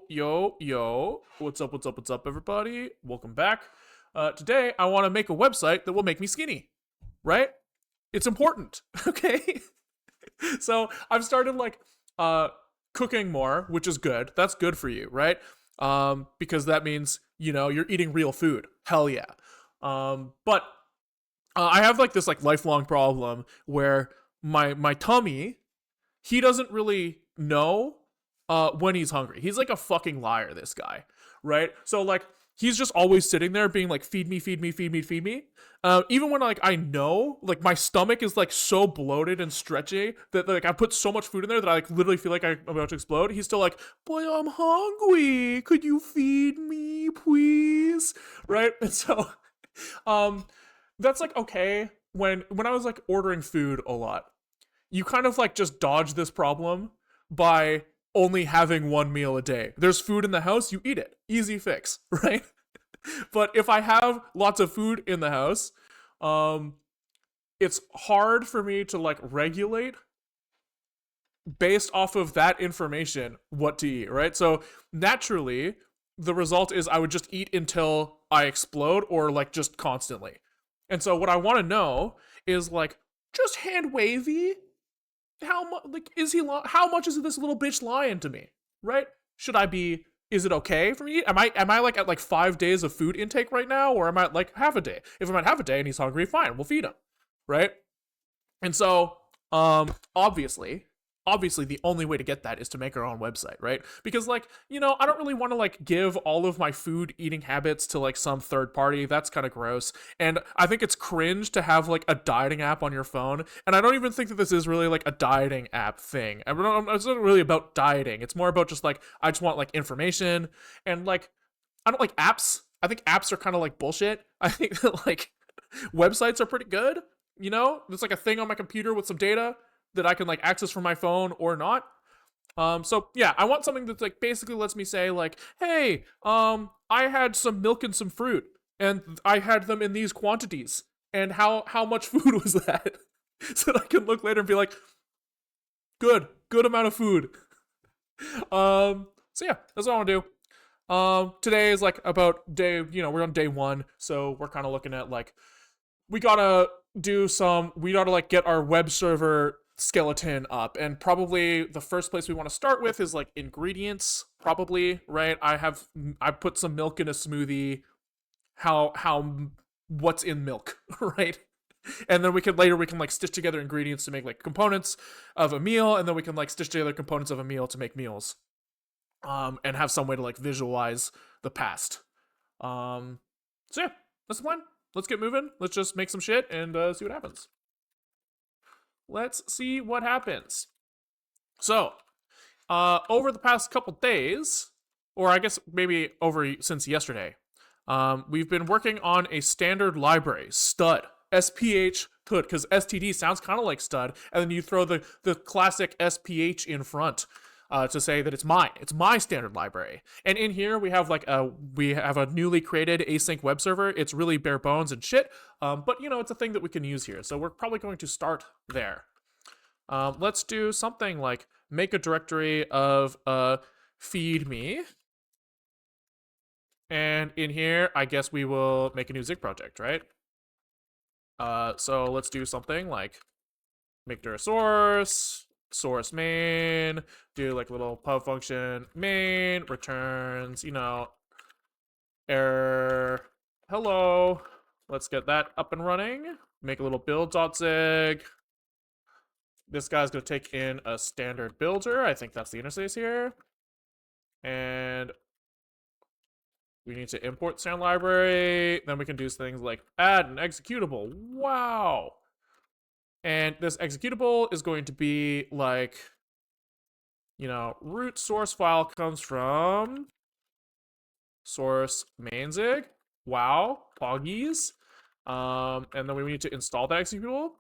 Yo. What's up, everybody? Welcome back. Today, I want to make a website that will make me skinny, right? It's important, okay? So, I've started, uh, cooking more, which is good. That's good for you, right? Because that means, you're eating real food. Hell yeah. But I have, this, lifelong problem where my tummy, he doesn't really know when he's hungry. He's like a fucking liar, this guy, right? So he's just always sitting there being like, feed me, feed me, feed me, feed me. Even when I know my stomach is so bloated and stretchy that I put so much food in there that I literally feel like I'm about to explode. He's still like, boy, I'm hungry. Could you feed me, please? Right? And so, um, that's okay when I was ordering food a lot, you kind of just dodge this problem by only having one meal a day. There's food in the house, you eat it. Easy fix, right? But if I have lots of food in the house, um it's hard for me to regulate based off of that information what to eat, right? So naturally, the result is I would just eat until I explode or just constantly. And so what I want to know is just hand wavy, how much is he how much is this little bitch lying to me, right? Should I be, is it okay for me? Am I at 5 days of food intake right now, or am I at half a day? If I'm at half a day and he's hungry, fine, we'll feed him, right? And so obviously the only way to get that is to make our own website, right? Because I don't really want to give all of my food eating habits to some third party. That's kind of gross. And I think it's cringe to have a dieting app on your phone. And I don't even think that this is really a dieting app thing. It's not really about dieting. It's more about just I just want information. And I don't like apps. I think apps are kind of bullshit. I think that websites are pretty good. There's a thing on my computer with some data that I can access from my phone or not. So yeah, I want something that's basically lets me say hey, I had some milk and some fruit, and I had them in these quantities, and how much food was that? So that I can look later and be like, good amount of food. So yeah, that's what I want to do. Today is about day, we're on day one, so we're kind of looking at we gotta we gotta get our web server skeleton up, and probably the first place we want to start with is ingredients, probably, right? I put some milk in a smoothie. How what's in milk, right? And then we can stitch together ingredients to make components of a meal, and then we can stitch together components of a meal to make meals, and have some way to visualize the past. So yeah, that's the plan. Let's get moving. Let's just make some shit and see what happens. Let's see what happens. So, over the past couple days, or I guess maybe over since yesterday, we've been working on a standard library, stud, SPH could, because STD sounds kind of like stud, and then you throw the classic SPH in front. To say that it's mine. It's my standard library. And in here we have a newly created async web server. It's really bare bones and shit. But it's a thing that we can use here. So we're probably going to start there. Let's do something like make a directory of feed me. And in here, I guess we will make a new Zig project, right? So let's do something like make dir source main, do a little pub function main returns, error hello. Let's get that up and running. Make a little build.zig. This guy's gonna take in a standard builder. I think that's the interface here. And we need to import standard library. Then we can do things like add an executable. Wow. And this executable is going to be root source file comes from source mainzig. Wow, poggies. And then we need to install that executable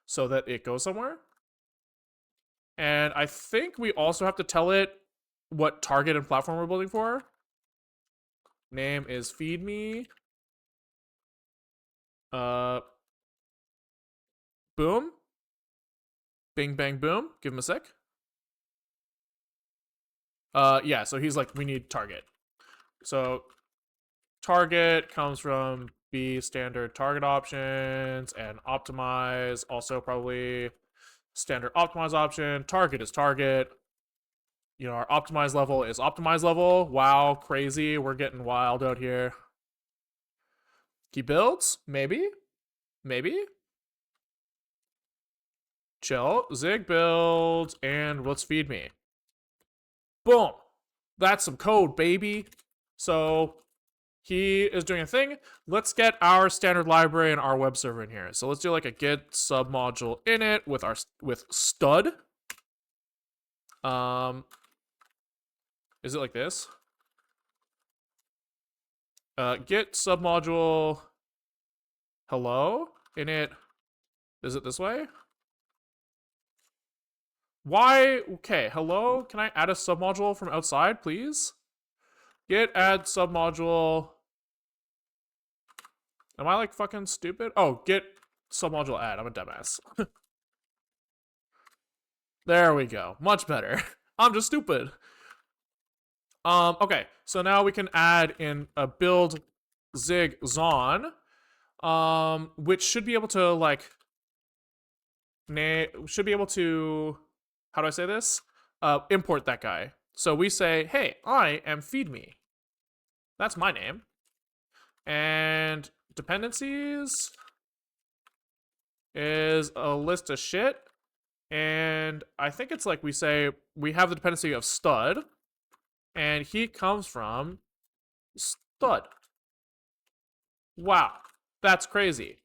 so that it goes somewhere. And I think we also have to tell it what target and platform we're building for. Name is feed me. Boom. Bing, bang, boom. Give him a sec. Yeah, so he's like, we need target. So target comes from B standard target options, and optimize also probably standard optimize option. Target is target. You know, our optimize level is optimize level. Wow, crazy. We're getting wild out here. He builds? Maybe? Maybe? Chill. Zig builds, and let's feed me. Boom. That's some code, baby. So he is doing a thing. Let's get our standard library and our web server in here. So let's do like a git submodule init with stud. Is it like this? Git submodule hello init. Is it this way? Why? Okay, hello. Can I add a submodule from outside, please? Git add submodule. Am I like fucking stupid? Oh, git submodule add. I'm a dumbass. There we go. Much better. I'm just stupid. Okay, so now we can add in a build zig zon, which should be able to like, should be able to, how do I say this? Import that guy. So we say, hey, I am feed me. That's my name. And dependencies is a list of shit. And I think it's like we say we have the dependency of stud, and he comes from stud. Wow, that's crazy.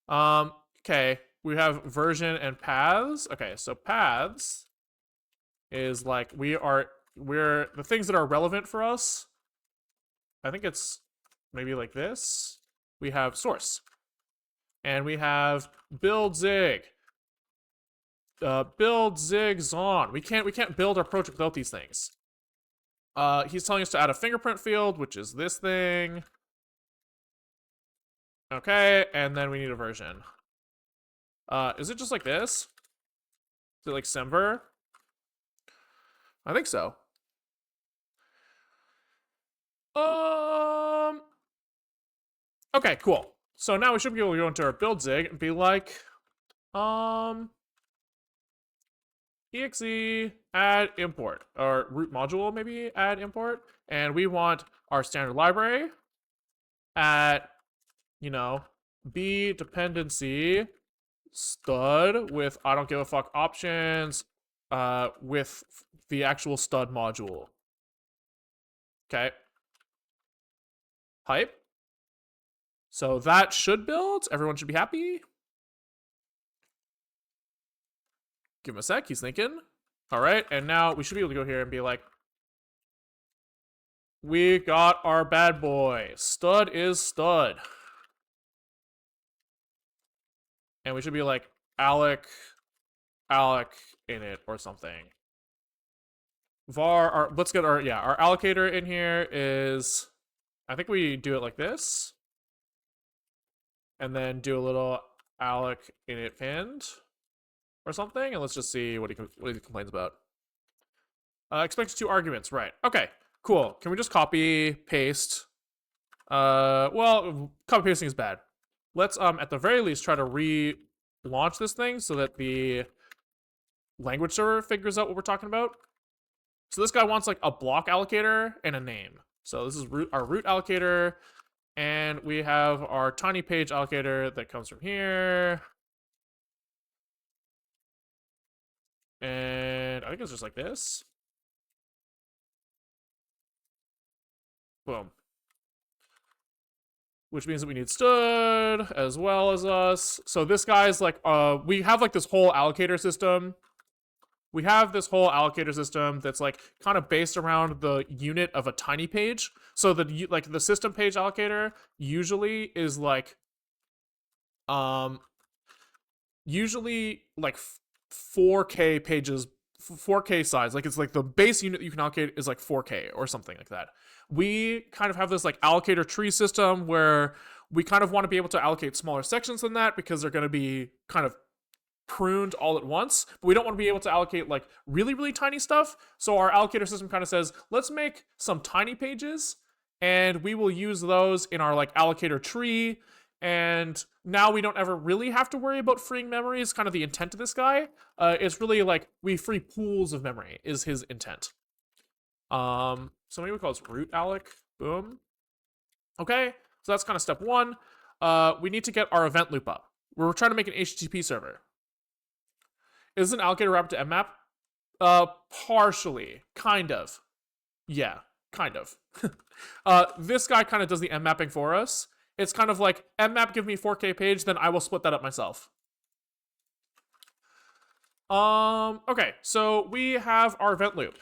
Okay, we have version and paths. Okay, so paths is like we're the things that are relevant for us. I think it's maybe like this. We have source, and we have build zig. Build zig zon. We can't build our project without these things. He's telling us to add a fingerprint field, which is this thing. Okay, and then we need a version. Is it just like this? Is it like Semver? I think so. Okay, cool. So now we should be able to go into our build zig and be like, exe add import, or root module maybe add import, and we want our standard library at, you know, b dependency stud with I don't give a fuck options, with the actual stud module. Okay. Hype. So that should build. Everyone should be happy. Give him a sec. He's thinking. All right. And now we should be able to go here and be like, we got our bad boy. Stud is stud. And we should be like, Alec in it or something. Var, let's get our allocator in here is, I think we do it like this. And then do a little Alec init pinned or something, and let's just see what he complains about. Expected 2 arguments, right? Okay, cool. Can we just copy paste? Well, copy pasting is bad. Let's at the very least try to relaunch this thing so that the language server figures out what we're talking about. So this guy wants like a block allocator and a name. So this is our root allocator. And we have our tiny page allocator that comes from here. And I think it's just like this. Boom. Which means that we need stud as well as us. So this guy's like, we have like this whole allocator system. We have this whole allocator system that's like kind of based around the unit of a tiny page. So the system page allocator usually is like, usually like 4K pages, 4K size. Like it's like the base unit that you can allocate is like 4K or something like that. We kind of have this like allocator tree system where we kind of want to be able to allocate smaller sections than that because they're going to be kind of pruned all at once, but we don't want to be able to allocate like really, really tiny stuff. So our allocator system kind of says, let's make some tiny pages and we will use those in our like allocator tree. And now we don't ever really have to worry about freeing memory is kind of the intent of this guy. It's really like we free pools of memory is his intent. So maybe we call this root alloc. Boom. Okay, so that's kind of step one. We need to get our event loop up. We're trying to make an HTTP server. Is an allocator wrapped to mmap? Partially. Kind of. Yeah, kind of. This guy kind of does the mmapping for us. It's kind of like, mmap give me 4K page, then I will split that up myself. Okay, so we have our event loop.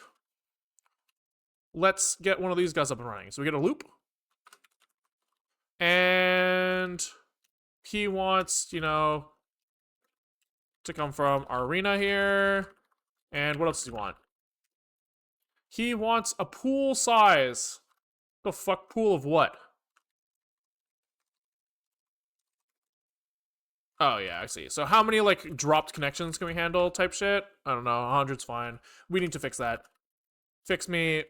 Let's get one of these guys up and running. So we get a loop. And he wants, you know, to come from our arena here. And what else does he want? He wants a pool size. The fuck, pool of what? Oh yeah, I see. So how many like dropped connections can we handle type shit? I don't know, 100's fine. We need to fix that. Fix me.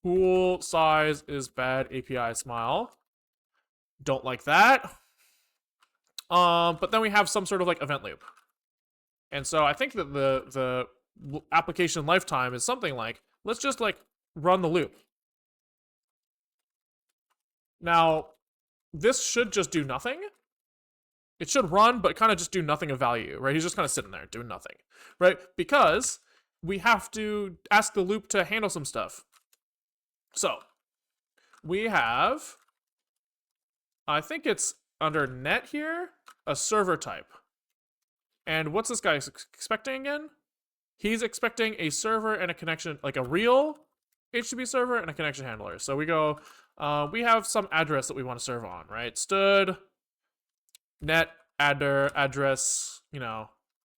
Pool size is bad, API smile. Don't like that. But then we have some sort of like event loop. And so I think that the application lifetime is something like, let's just like run the loop. Now, this should just do nothing. It should run, but kind of just do nothing of value, right? He's just kind of sitting there doing nothing, right? Because we have to ask the loop to handle some stuff. So we have, I think it's under net here, a server type. And what's this guy expecting again? He's expecting a server and a connection, like a real HTTP server and a connection handler. So we go, we have some address that we want to serve on, right? Stud, net, address, you know,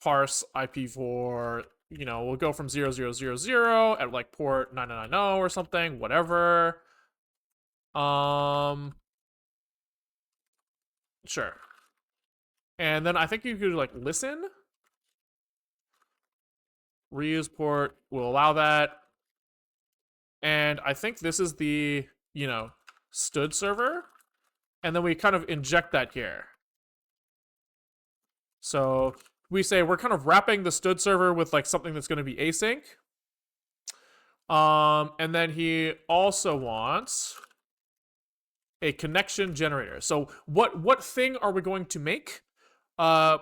parse IP4, you know, we'll go from 0000 at like port 9990 or something, whatever. Sure. And then I think you could like listen. Reuse port will allow that. And I think this is the, you know, stud server. And then we kind of inject that here. So we say we're kind of wrapping the stud server with like something that's going to be async. And then he also wants a connection generator. So what thing are we going to make? How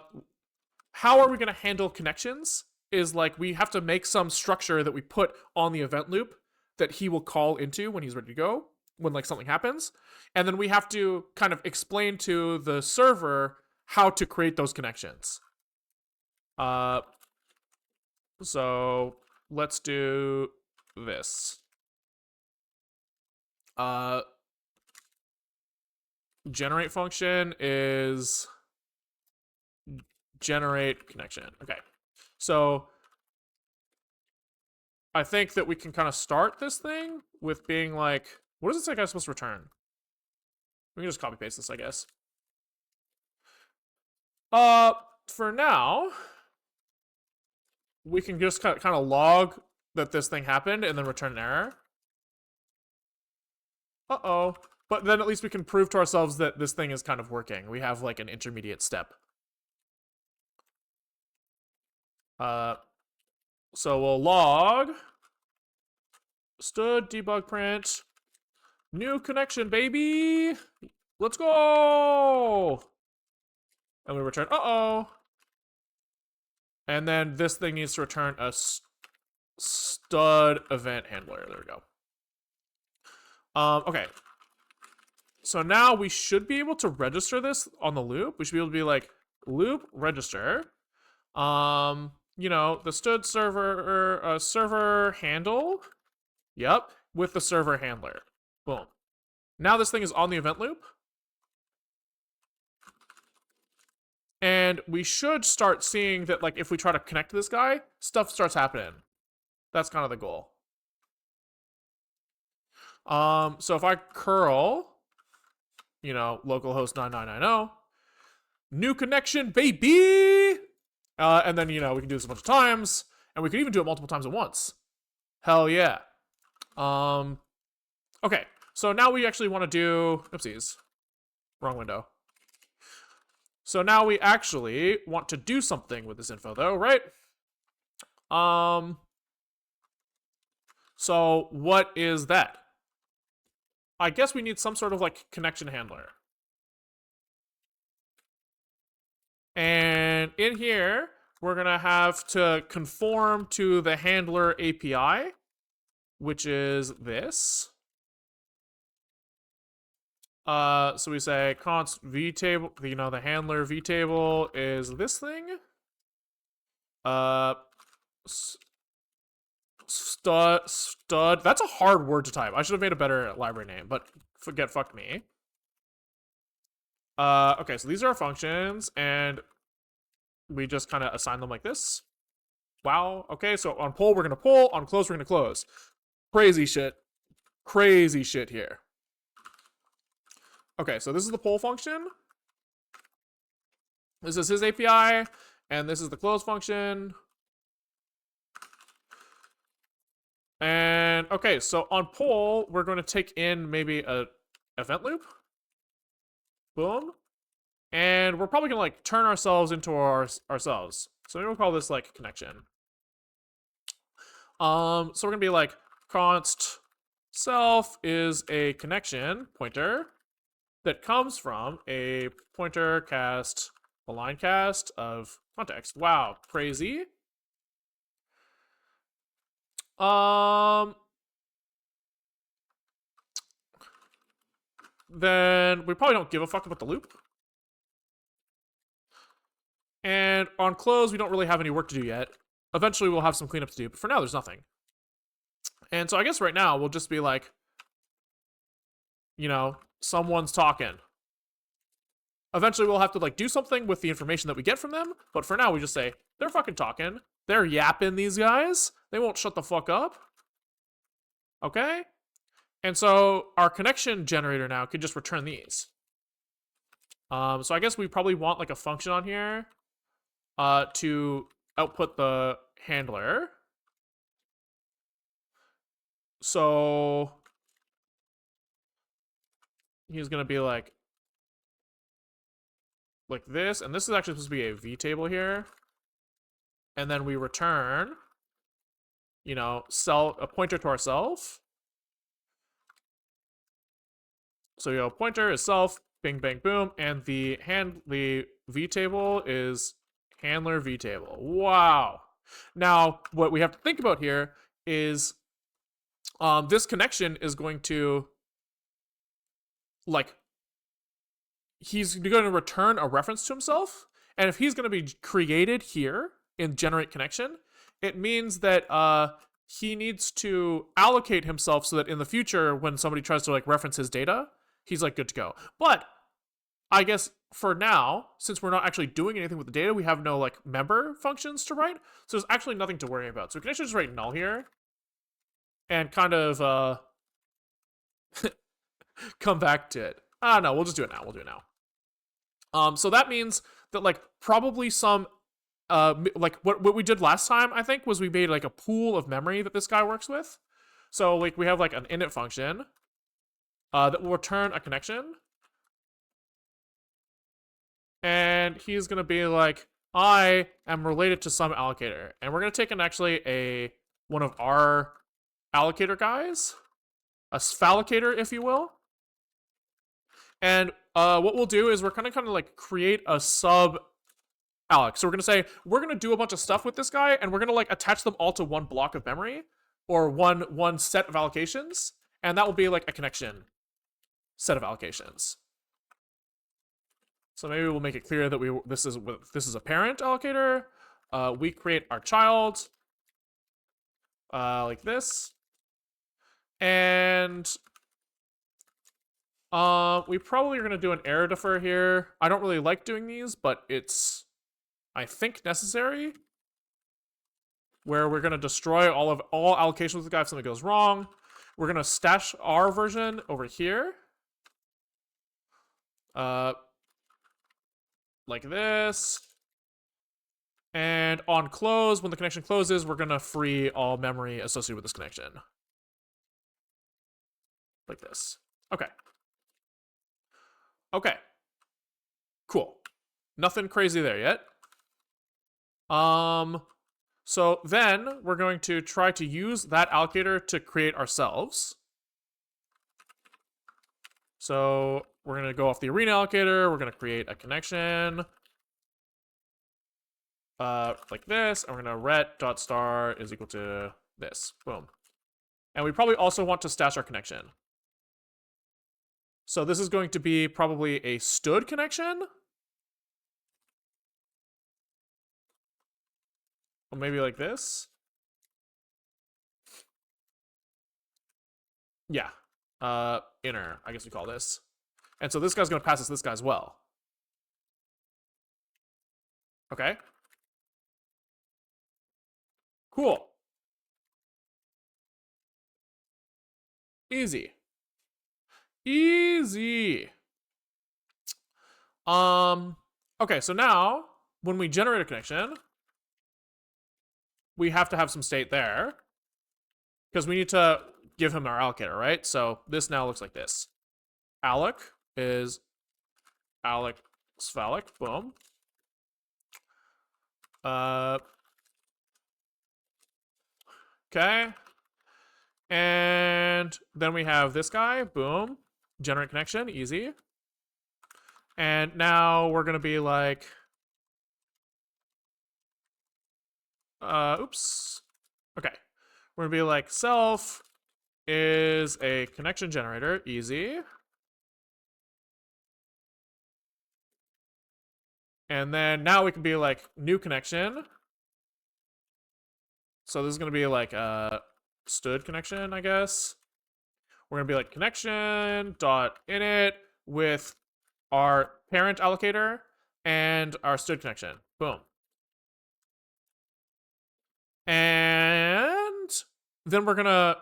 are we going to handle connections? Is like we have to make some structure that we put on the event loop that he will call into when he's ready to go, when like something happens. And then we have to kind of explain to the server how to create those connections. So let's do this. Generate function is generate connection. Okay. So I think that we can kind of start this thing with being like, what does it say I'm supposed to return? We can just copy paste this, I guess. For now, we can just kind of log that this thing happened and then return an error. Uh-oh. But then at least we can prove to ourselves that this thing is kind of working. We have like an intermediate step. So we'll log stud debug print new connection, baby. Let's go. And we return uh-oh. And then this thing needs to return a stud event handler. There we go. Okay. So now we should be able to register this on the loop. We should be able to be like loop register. You know, the stud server server handle. Yep, with the server handler. Boom. Now this thing is on the event loop. And we should start seeing that, like, if we try to connect to this guy, stuff starts happening. That's kind of the goal. So if I curl, you know, localhost 9990, new connection, baby! And then, you know, we can do this a bunch of times, and we can even do it multiple times at once. Hell yeah. Okay, so now we actually want to do, oopsies, wrong window. So now we actually want to do something with this info though, right? So what is that? I guess we need some sort of like connection handler. And in here, we're gonna have to conform to the handler API, which is this. So we say const vtable, you know, the handler vtable is this thing. Stud. That's a hard word to type. I should have made a better library name, but fuck me. Okay, so these are our functions, and we just kind of assign them like this. Wow. Okay, so on pull, we're going to pull. On close, we're going to close. Crazy shit. Crazy shit here. Okay, so this is the pull function. This is his API, and this is the close function. And okay, so on pull, we're going to take in maybe a event loop. Boom. And we're probably going to like turn ourselves into ourselves. So maybe we'll call this like connection. So we're going to be like const self is a connection pointer that comes from a pointer cast, a line cast of context. Wow, crazy. Then we probably don't give a fuck about the loop. And on close, we don't really have any work to do yet. Eventually, we'll have some cleanup to do, but for now, there's nothing. And so I guess right now, we'll just be like, you know, someone's talking. Eventually, we'll have to like do something with the information that we get from them, but for now, we just say, they're fucking talking. They're yapping, these guys. They won't shut the fuck up. Okay? And so our connection generator now can just return these. So I guess we probably want like a function on here to output the handler. So he's gonna be like this, and this is actually supposed to be a v-table here. And then we return, you know, a pointer to ourself. So you know, pointer is self, bing bang boom, and the v-table is handler v-table. Wow. Now, what we have to think about here is this connection is going to, like, he's going to return a reference to himself. And if he's going to be created here in generate connection, it means that he needs to allocate himself so that in the future, when somebody tries to like reference his data, he's like good to go. But I guess for now, since we're not actually doing anything with the data, we have no like member functions to write. So there's actually nothing to worry about. So we can actually just write null here and kind of come back to it. No, we'll just do it now. We'll do it now. So that means that like probably some like what we did last time, I think, was we made like a pool of memory that this guy works with. So like we have like an init function that will return a connection. And he's gonna be like, I am related to some allocator. And we're gonna take in actually one of our allocator guys, a sphallocator, if you will. And what we'll do is we're kind of like create a sub alloc. So we're gonna say we're gonna do a bunch of stuff with this guy, and we're gonna like attach them all to one block of memory or one set of allocations, and that will be like a connection set of allocations. So maybe we'll make it clear that this is a parent allocator. We create our child like this, and we probably are gonna do an error defer here. I don't really like doing these, but it's, I think, necessary. Where we're gonna destroy all allocations with the guy if something goes wrong. We're gonna stash our version over here. Like this. And on close, when the connection closes, we're going to free all memory associated with this connection. Like this. Okay. Okay. Cool. Nothing crazy there yet. So then we're going to try to use that allocator to create ourselves. So we're going to go off the arena allocator. We're going to create a connection like this. And we're going to ret.star is equal to this. Boom. And we probably also want to stash our connection. So this is going to be probably a stood connection. Or maybe like this. Yeah. Inner, I guess we call this. And so this guy's going to pass this guy as well. Okay. Cool. Easy. Easy. Okay, so now when we generate a connection, we have to have some state there because we need to give him our allocator, right? So this now looks like this. Alloc is Alloc Sphalic. Boom. Okay. And then we have this guy. Boom. Generate connection. Easy. And now we're going to be like... oops. Okay. We're going to be like self is a connection generator. Easy. And then now we can be like new connection. So this is going to be like a stood connection, I guess. We're going to be like connection dot init with our parent allocator and our stood connection. Boom. And then we're going to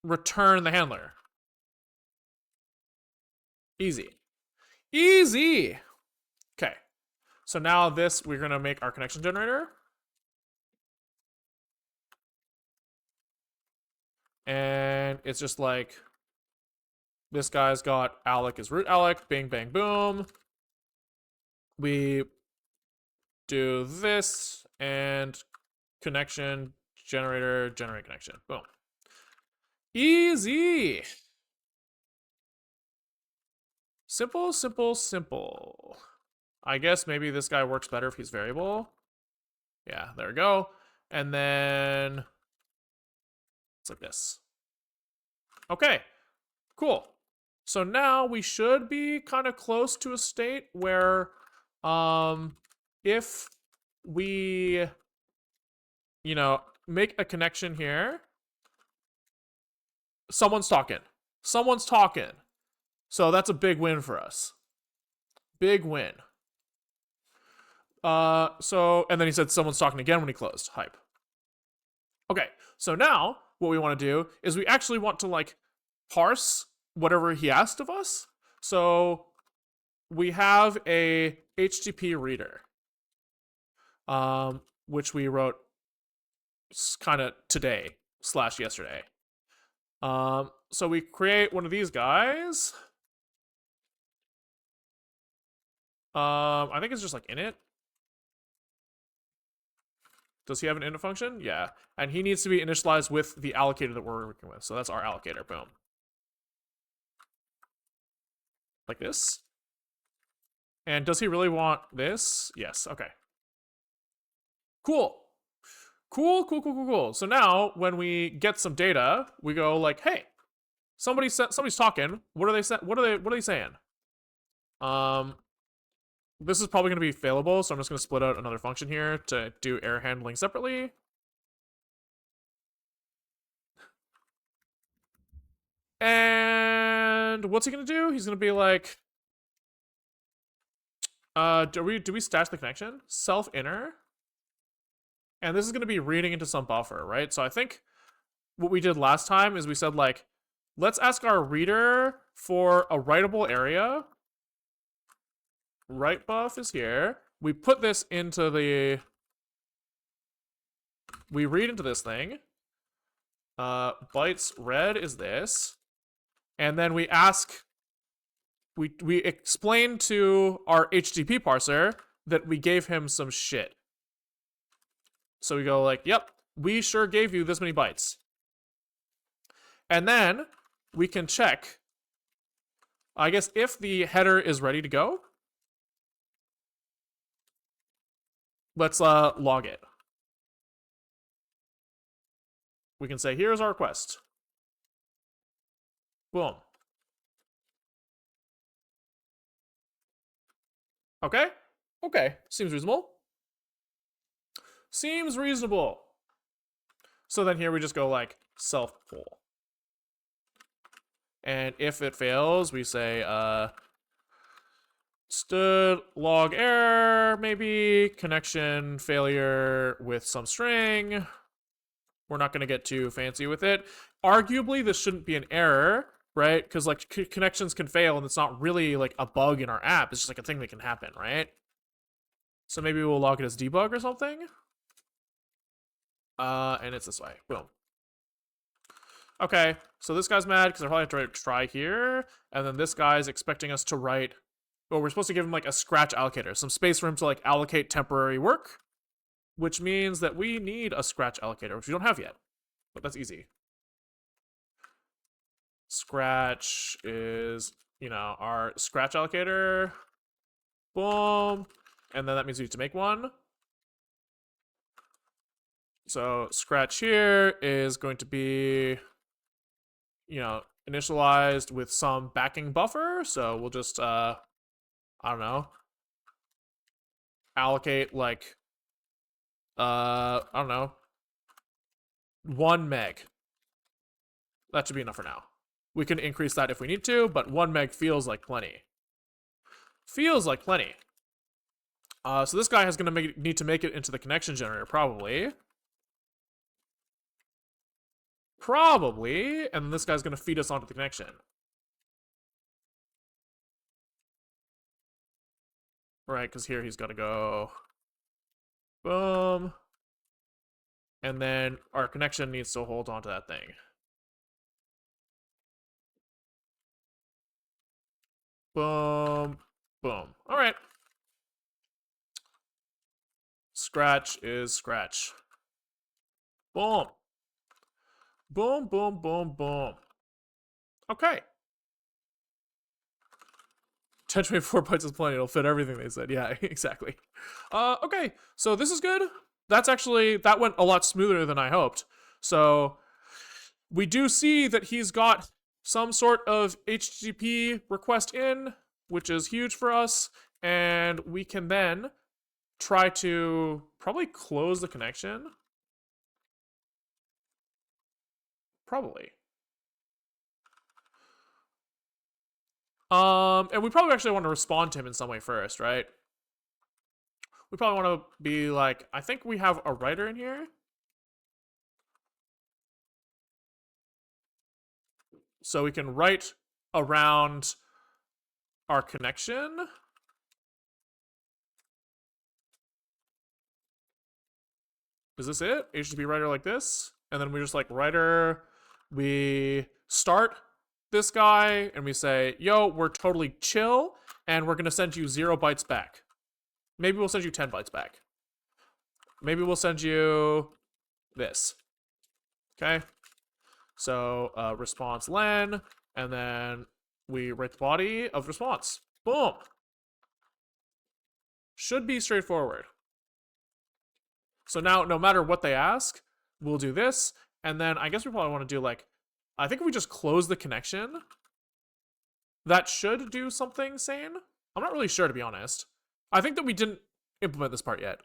return the handler. Easy. Easy. Okay. So now this, we're going to make our connection generator. And it's just like, this guy's got alloc is root alloc, bing, bang, boom. We do this and connection generator, generate connection. Boom. Easy. Simple, simple, simple. I guess maybe this guy works better if he's variable. Yeah, there we go. And then it's like this. Okay, cool. So now we should be kind of close to a state where if we, you know, make a connection here, someone's talking. Someone's talking. So that's a big win for us. Big win. And then he said someone's talking again when he closed. Hype. Okay, so now what we want to do is we actually want to like parse whatever he asked of us. So we have a HTTP reader, which we wrote kind of today / yesterday. So we create one of these guys. I think it's just like init. Does he have an init function? Yeah. And he needs to be initialized with the allocator that we're working with. So that's our allocator. Boom. Like this. And does he really want this? Yes. Okay. Cool. Cool, cool, cool, cool, cool. So now when we get some data, we go like, hey, somebody's talking. What are they saying? This is probably going to be failable, so I'm just going to split out another function here to do error handling separately. And what's he going to do? He's going to be like, do we stash the connection? Self inner. And this is going to be reading into some buffer, right? So I think what we did last time is we said like, let's ask our reader for a writable area. Write buff is here. We put this into the we read into this thing. Bytes red is this. And then we ask, we explain to our HTTP parser that we gave him some shit. So we go like, yep, we sure gave you this many bytes. And then we can check, I guess, if the header is ready to go. Let's log it. We can say, here's our request. Boom. Okay. Okay. Seems reasonable. Seems reasonable. So then here we just go like self poll. And if it fails, we say stood log error, maybe connection failure with some string. We're not going to get too fancy with it. Arguably, this shouldn't be an error, right? Because like connections can fail and it's not really like a bug in our app. It's just like a thing that can happen, right? So maybe we'll log it as debug or something. And it's this way. Boom. Okay, so this guy's mad because I probably have to try here. And then this guy's expecting us to write, well, we're supposed to give him like a scratch allocator, some space for him to like allocate temporary work, which means that we need a scratch allocator, which we don't have yet, but that's easy. Scratch is, you know, our scratch allocator. Boom. And then that means we need to make one. So scratch here is going to be, you know, initialized with some backing buffer. So we'll just, I don't know, allocate like, I don't know, 1 meg. That should be enough for now. We can increase that if we need to, but 1 meg feels like plenty. Feels like plenty. So this guy is going to need to make it into the connection generator, probably. Probably, and this guy's going to feed us onto the connection. Right, because here he's got to go. Boom. And then our connection needs to hold onto that thing. Boom. Boom. All right. Scratch is scratch. Boom. Boom, boom, boom, boom. Okay. 1024 bytes is plenty. It'll fit everything they said. Yeah, exactly. Okay, so this is good. That's actually, that went a lot smoother than I hoped. So we do see that he's got some sort of HTTP request in, which is huge for us. And we can then try to probably close the connection. Probably. And we probably actually want to respond to him in some way first, right? We probably want to be like, I think we have a writer in here. So we can write around our connection. Is this it? HTTP writer like this? And then we just like writer, we start this guy and we say, yo, we're totally chill and we're going to send you 0 bytes back. Maybe we'll send you 10 bytes back. Maybe we'll send you this. Okay. So response len, and then we write the body of response. Boom. Should be straightforward. So now, no matter what they ask, we'll do this. And then I guess we probably want to do like, I think if we just close the connection, that should do something sane. I'm not really sure, to be honest. I think that we didn't implement this part yet.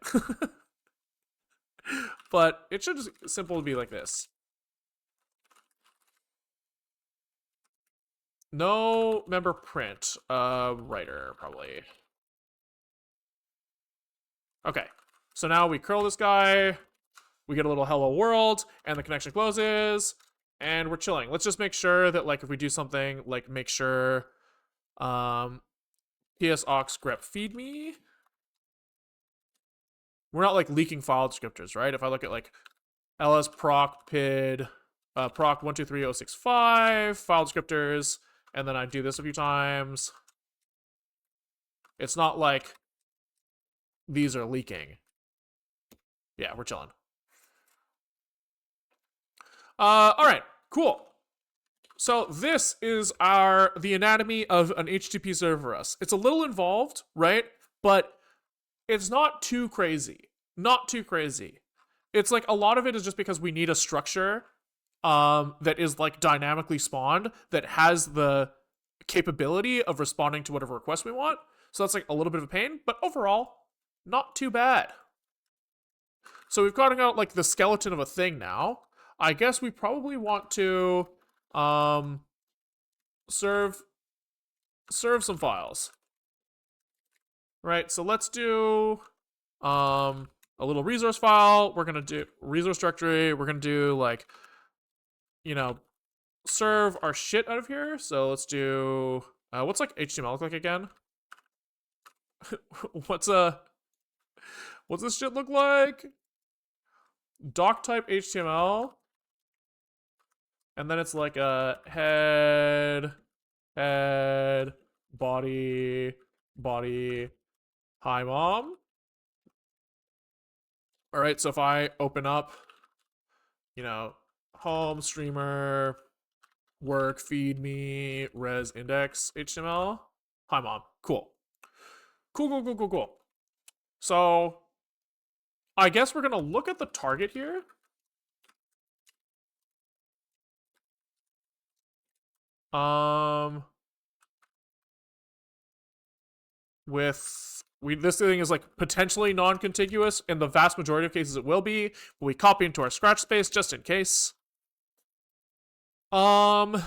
But it should just simply be like this. No member print. Writer, probably. Okay. So now we curl this guy. We get a little hello world, and the connection closes, and we're chilling. Let's just make sure that, like, if we do something, like, make sure, ps aux grep feed me. We're not, like, leaking file descriptors, right? If I look at, like, ls proc pid proc 123065 file descriptors, and then I do this a few times. It's not like these are leaking. Yeah, we're chilling. All right, cool. So this is the anatomy of an HTTP server for us. It's a little involved, right? But it's not too crazy. Not too crazy. It's like a lot of it is just because we need a structure that is like dynamically spawned that has the capability of responding to whatever request we want. So that's like a little bit of a pain, but overall, not too bad. So we've gotten out like the skeleton of a thing now. I guess we probably want to serve some files. Right, so let's do a little resource file. We're gonna do resource directory. We're gonna do like, serve our shit out of here. So let's do what's like HTML look like again? what's this shit look like? Doc type HTML, and then it's like a head, body, hi mom. All right, so if I open up, home streamer, work, feed me, res index, HTML, hi mom, cool. Cool. So I guess we're gonna look at the target here. This thing is like potentially non-contiguous. In the vast majority of cases, it will be. But we copy into our scratch space just in case. Okay.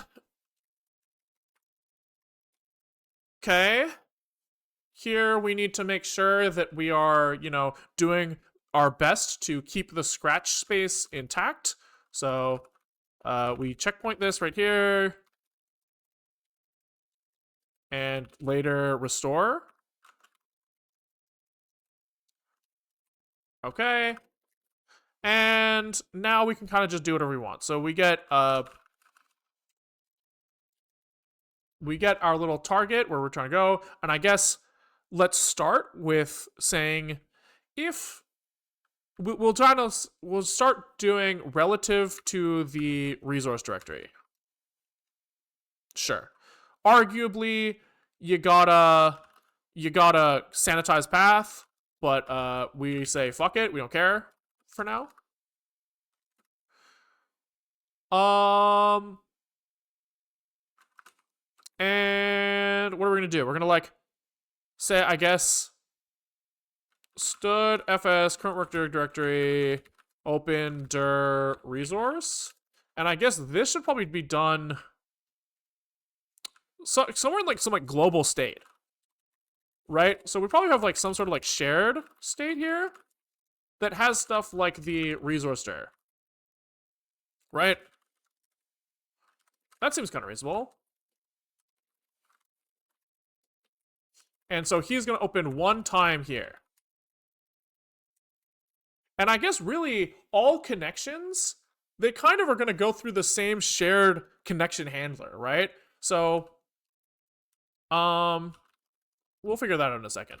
Here we need to make sure that we are, doing our best to keep the scratch space intact. So we checkpoint this right here. And later restore. Okay. And now we can kind of just do whatever we want. So we get our little target where we're trying to go. And I guess let's start with saying if we'll start doing relative to the resource directory. Sure. Arguably, you gotta sanitize path, but we say fuck it, we don't care for now. And what are we gonna do? We're gonna like say, I guess, stud fs current work directory open dir resource, and I guess this should probably be done somewhere in like some like global state, right? So we probably have like some sort of like shared state here that has stuff like the resource dir, right? That seems kind of reasonable. And so he's going to open one time here. And I guess really all connections, they kind of are going to go through the same shared connection handler, right? So, we'll figure that out in a second.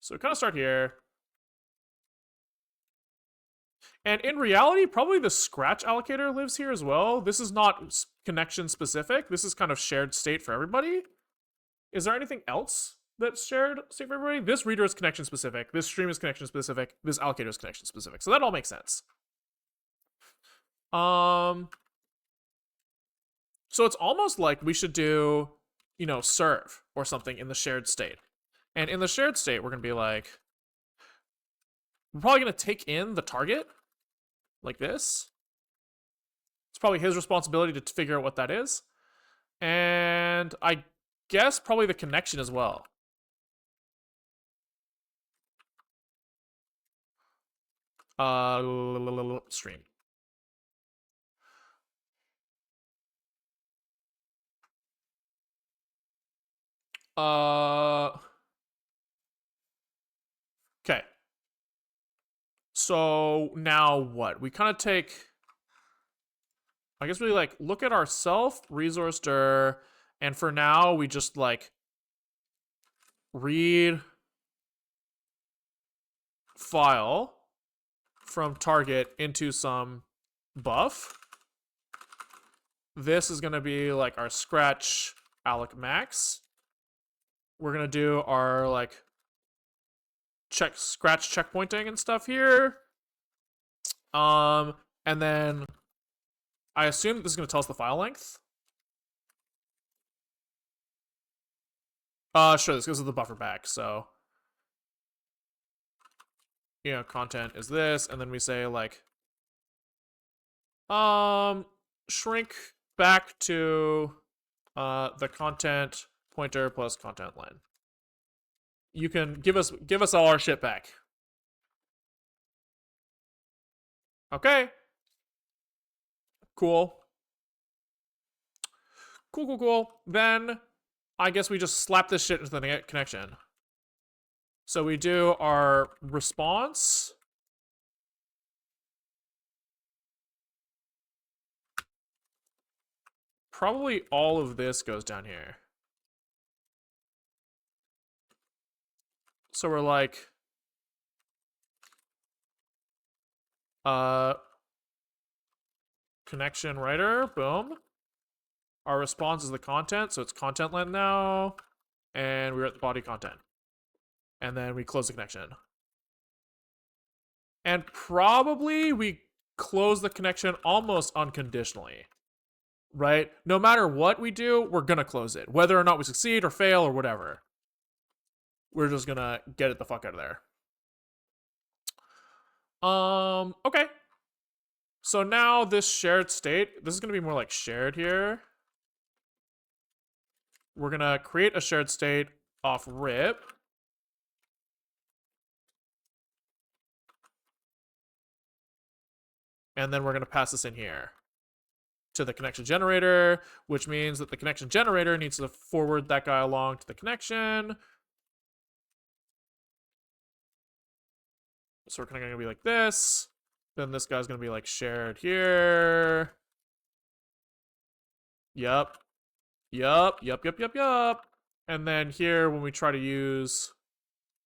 So we kind of start here. And in reality, probably the scratch allocator lives here as well. This is not connection specific. This is kind of shared state for everybody. Is there anything else that's shared state for everybody? This reader is connection specific. This stream is connection specific. This allocator is connection specific. So that all makes sense. So it's almost like we should do, serve or something in the shared state. And in the shared state, we're going to be like, we're probably going to take in the target like this. It's probably his responsibility to figure out what that is. And I guess probably the connection as well. Stream. Okay. So now what? We kind of take, I guess we like look at our self resource dir, and for now we just like read file from target into some buff. This is going to be like our scratch alloc max. We're going to do our like scratch checkpointing and stuff here. And then I assume this is going to tell us the file length. Sure, this goes to the buffer back. So, you know, content is this, and then we say like, shrink back to the content pointer plus content line. You can give us all our shit back. Okay. Cool. Cool. Then I guess we just slap this shit into the connection. So we do our response. Probably all of this goes down here. So we're like, connection writer, boom. Our response is the content, so it's content length now. And we're at the body content. And then we close the connection. And probably we close the connection almost unconditionally, right? No matter what we do, we're gonna close it. Whether or not we succeed or fail or whatever. We're just gonna get it the fuck out of there. Okay. So now this shared state, this is gonna be more like shared here. We're gonna create a shared state off rip. And then we're gonna pass this in here to the connection generator, which means that the connection generator needs to forward that guy along to the connection. So we're kind of gonna be like this. Then this guy's gonna be like shared here. Yup. And then here, when we try to use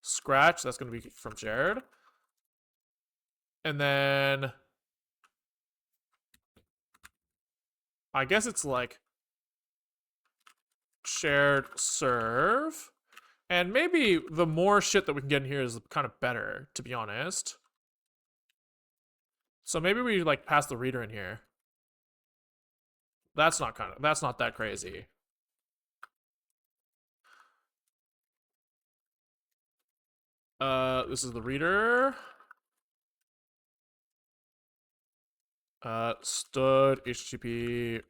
scratch, that's gonna be from shared. And then I guess it's like shared serve. And maybe the more shit that we can get in here is kind of better, to be honest. So maybe we like pass the reader in here. That's not that crazy. This is the reader. Stud HTTP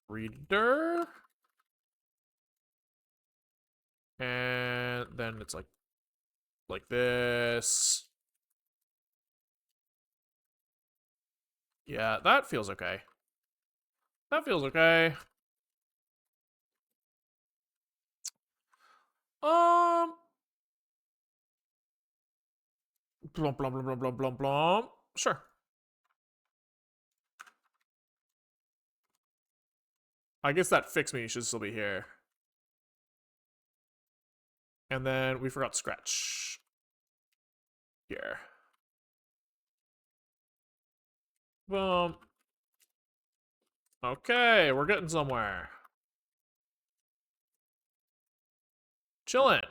reader. And then it's like this. Yeah, that feels okay. That feels okay. Blum. Sure. I guess that fix me should still be here. And then we forgot scratch. Here. Boom. Okay, we're getting somewhere. Chillin'.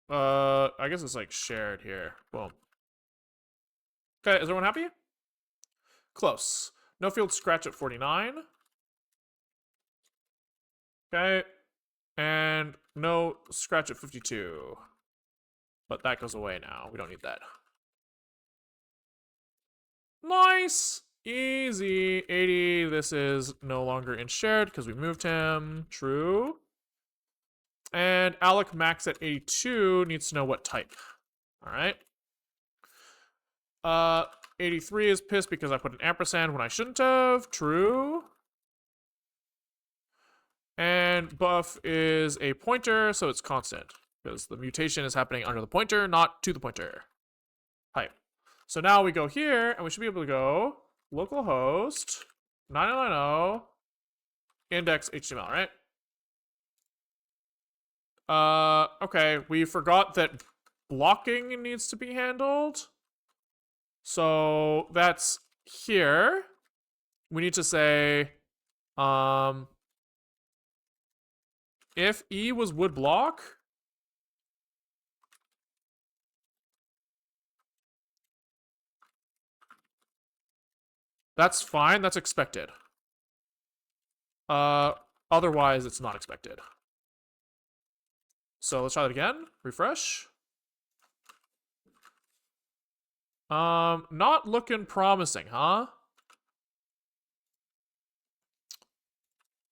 I guess it's like shared here. Boom. Okay, is everyone happy? Close. No field scratch at 49. Okay. And no scratch at 52. But that goes away now. We don't need that. Nice! Easy. 80. This is no longer in shared because we moved him. True. And alloc max at 82 needs to know what type. Alright. 83 is pissed because I put an ampersand when I shouldn't have. True. And buff is a pointer, so it's constant because the mutation is happening under the pointer, not to the pointer. Hype. So now we go here, and we should be able to go localhost 9090 index HTML, right? Okay, we forgot that blocking needs to be handled. So that's here. We need to say, if E was would block, that's fine, that's expected. Otherwise it's not expected. So let's try that again. Refresh. Not looking promising, huh?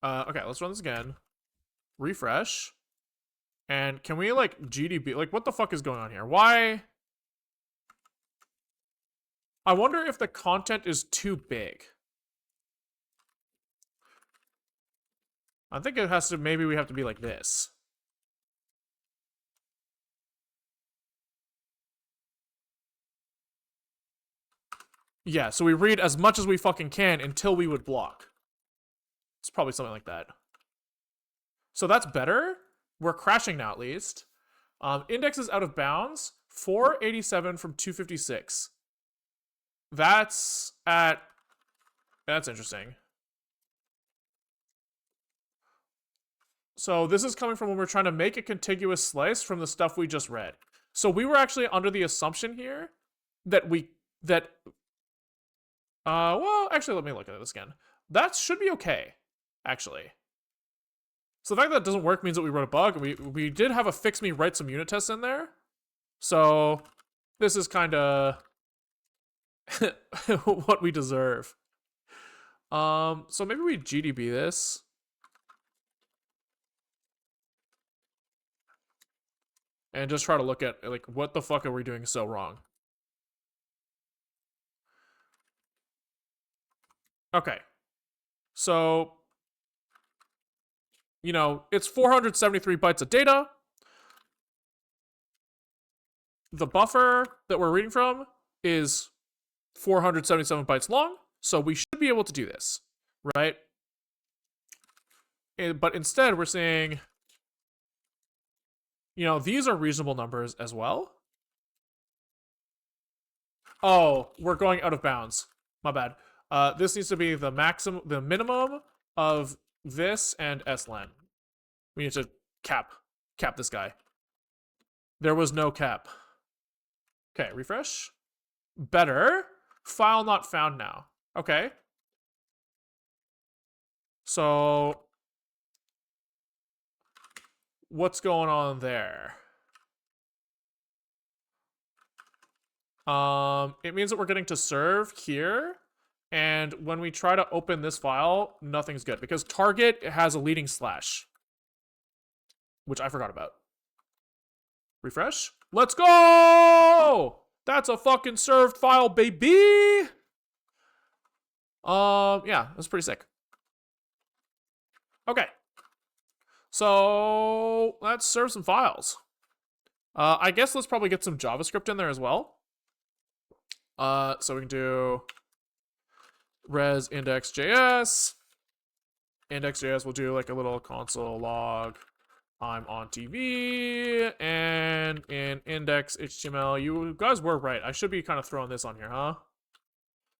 Okay, let's run this again. Refresh. And can we, like, GDB? Like, what the fuck is going on here? Why? I wonder if the content is too big. I think it has to, maybe we have to be like this. Yeah, so we read as much as we fucking can until we would block. It's probably something like that. So that's better. We're crashing now, at least. Index is out of bounds. 487 from 256. That's interesting. So this is coming from when we're trying to make a contiguous slice from the stuff we just read. So we were actually under the assumption here that well, actually, let me look at this again. That should be okay, actually. So the fact that it doesn't work means that we wrote a bug. We did have a fix me write some unit tests in there. So this is kind of what we deserve. So maybe we GDB this. And just try to look at, like, what the fuck are we doing so wrong? Okay. So, you know, it's 473 bytes of data. The buffer that we're reading from is 477 bytes long, so we should be able to do this, right? But instead, we're saying, you know, these are reasonable numbers as well. Oh, we're going out of bounds. My bad. This needs to be the minimum of this and slen. We need to cap this guy. There was no cap. Okay, refresh. Better. File not found now. Okay. So what's going on there? It means that we're getting to serve here. And when we try to open this file, nothing's good because target has a leading slash, which I forgot about. Refresh. Let's go! That's a fucking served file, baby! Yeah, that's pretty sick. Okay. So let's serve some files. I guess let's probably get some JavaScript in there as well. So we can do res index.js. Index.js will do like a little console log. I'm on TV. And in index.html, you guys were right. I should be kind of throwing this on here, huh?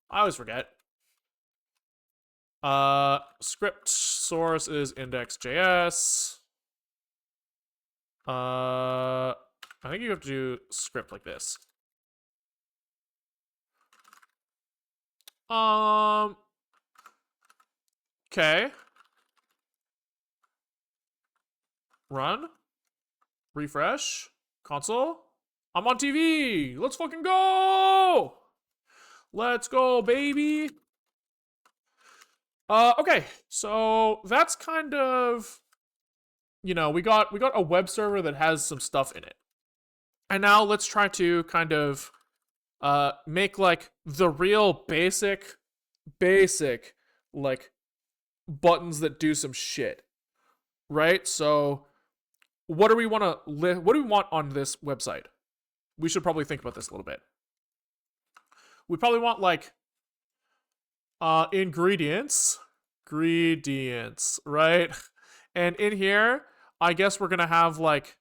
I always forget. Script source is index.js. I think you have to do script like this. Okay. Run. Refresh. Console. I'm on TV. Let's fucking go. Let's go, baby. Okay. So that's kind of, you know, we got a web server that has some stuff in it. And now let's try to kind of make like the real basic like buttons that do some shit. right? So what do we want what do we want on this website? We should probably think about this a little bit. We probably want like ingredients, right? And in here, I guess we're gonna have like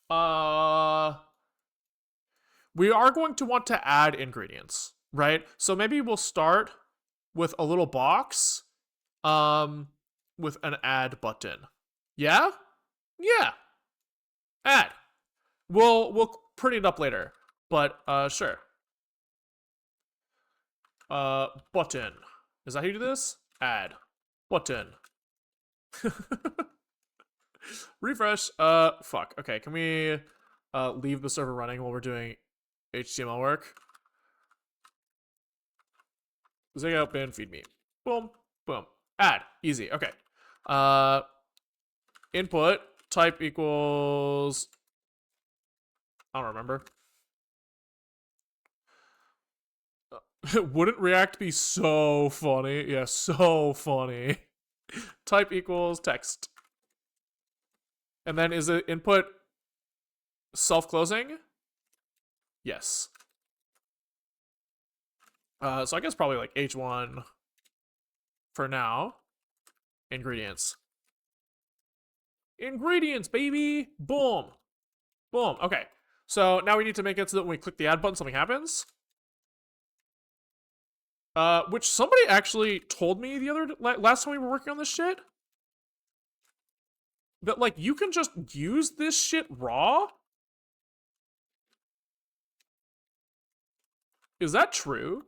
we are going to want to add ingredients, right? So maybe we'll start with a little box with an add button. Yeah? Yeah. Add. We'll print it up later. But sure. Button. Is that how you do this? Add. Button. Refresh. Fuck. Okay, can we leave the server running while we're doing HTML work? Zig out bin, feed me. Boom. Boom. Add. Easy. Okay. Input type equals, I don't remember. Wouldn't React be so funny? Yeah, so funny. Type equals text. And then is it input self-closing? Yes. So I guess probably like H1 for now. Ingredients. Ingredients, baby! Boom. Boom. Okay. So now we need to make it so that when we click the add button, something happens. Which somebody actually told me the last time we were working on this shit. That, like, you can just use this shit raw? Is that true?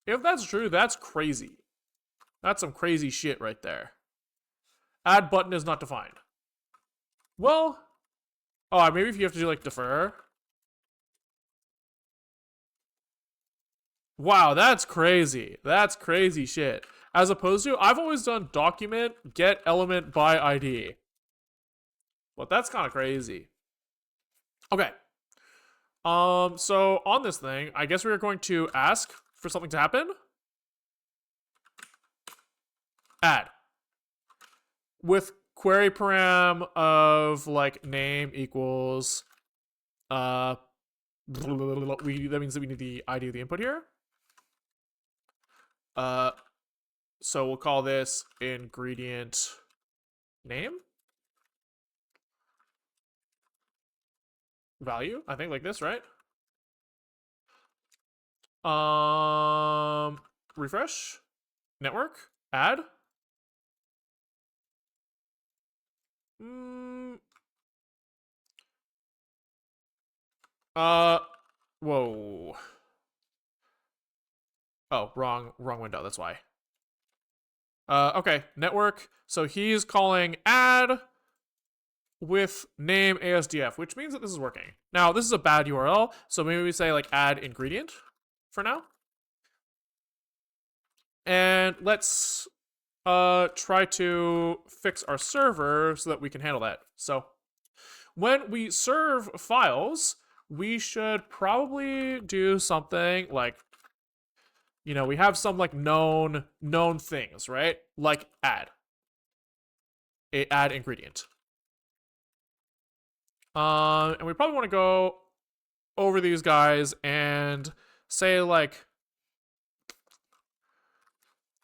If that's true, that's crazy. That's some crazy shit right there. Add button is not defined. Well, oh, maybe if you have to do, like, defer. Wow, that's crazy. That's crazy shit. As opposed to, I've always done document get element by ID. But that's kind of crazy. Okay. So on this thing, I guess we are going to ask for something to happen. Add. With query param of like name equals that means that we need the ID of the input here. So we'll call this ingredient name value, I think, like this, right? Refresh network add. Whoa. Oh, wrong window, that's why. Okay, network. So he's calling add with name ASDF, which means that this is working. Now, this is a bad URL, so maybe we say like add ingredient for now. And let's try to fix our server so that we can handle that. So when we serve files, we should probably do something like, you know, we have some like known things, right? Like add ingredient. And we probably want to go over these guys and say like,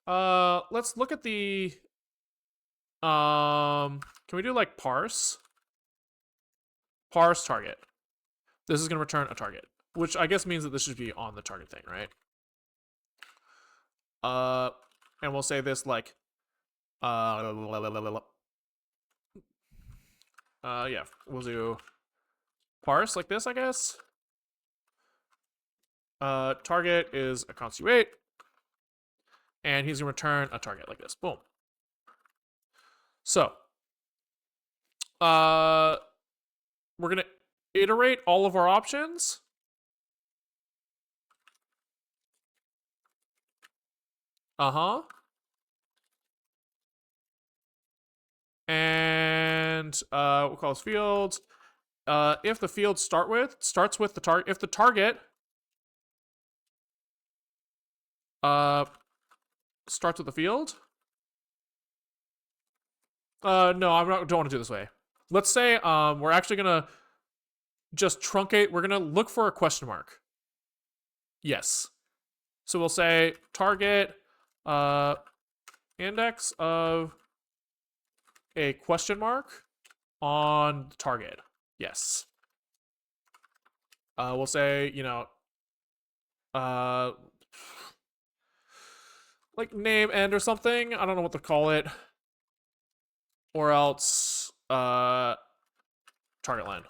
let's look at the, can we do like parse target? This is going to return a target, which I guess means that this should be on the target thing, right? And we'll say this like, yeah, we'll do parse like this, I guess. Target is a const u8, and he's gonna return a target like this. Boom. So, we're gonna iterate all of our options. And we'll call this fields. If the field starts with the target, if the target starts with the field. No, don't want to do it this way. Let's say we're actually gonna just truncate. We're gonna look for a question mark. Yes. So we'll say target index of a question mark on the target. Yes. We'll say, like name end or something. I don't know what to call it. Or else target line.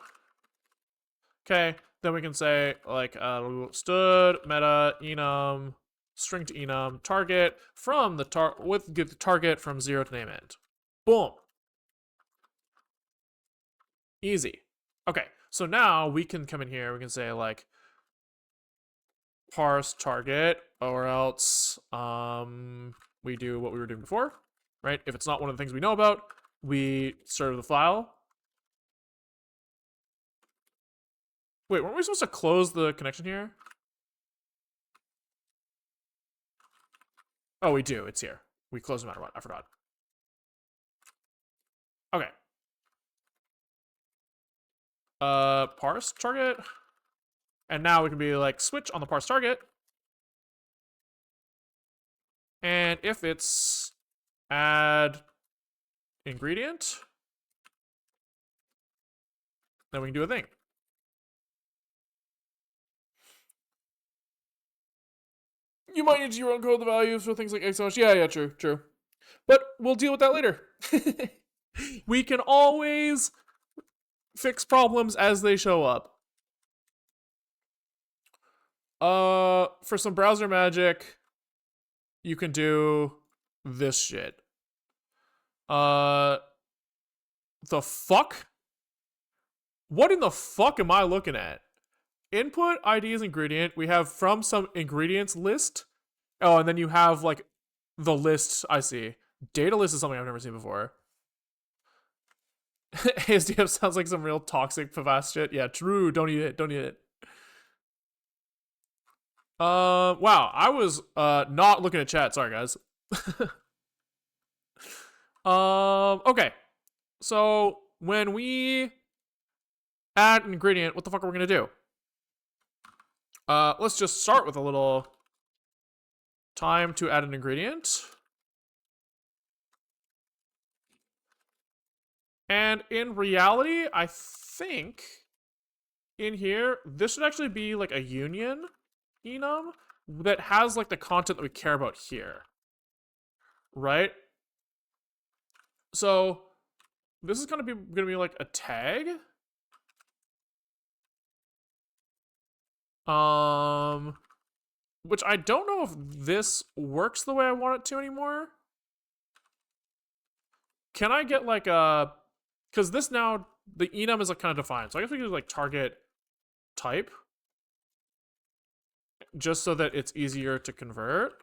Okay, then we can say like stood meta enum string to enum target from the give the target from 0 to name end. Boom. Easy. Okay, so now we can come in here. We can say like parse target, or else we do what we were doing before, right? If it's not one of the things we know about, we serve the file. Wait, weren't we supposed to close the connection here? Oh, we do. It's here. We close no matter what. I forgot. Okay. Parse target. And now we can be like switch on the parse target. And if it's add ingredient, then we can do a thing. You might need to encode the values for things like XOH. Yeah, true. But we'll deal with that later. We can always fix problems as they show up. For some browser magic, you can do this shit. The fuck? What in the fuck am I looking at? Input ID is ingredient. We have from some ingredients list. Oh, and then you have like the list. I see. Data list is something I've never seen before. ASDF sounds like some real toxic Pavast shit. Yeah, true. Don't eat it. Don't eat it. Wow. I was not looking at chat. Sorry, guys. Okay. So when we add an ingredient, what the fuck are we gonna do? Let's just start with a little time to add an ingredient. And in reality, I think in here, this should actually be like a union enum that has like the content that we care about here. Right? So this is gonna be like a tag. Which I don't know if this works the way I want it to anymore. Can I get like a, because this now, the enum is like kind of defined. So I guess we could do like target type. Just so that it's easier to convert.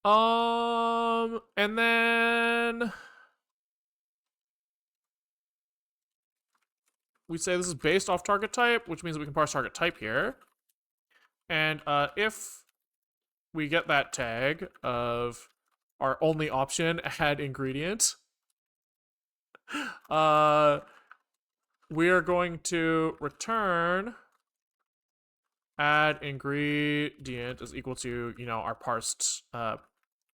And then we say this is based off target type, which means we can parse target type here. And if we get that tag of our only option, add ingredient, we are going to return add ingredient is equal to, our parsed,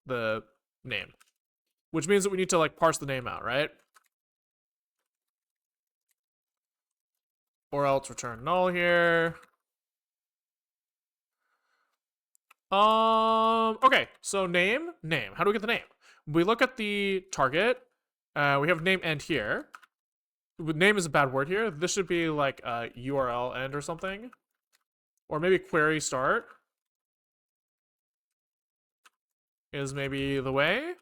the name. Which means that we need to like parse the name out, right? Or else return null here. Okay, so name. How do we get the name? We look at the target. We have name end here. Name is a bad word here. This should be like a URL end or something. Or maybe query start is maybe the way.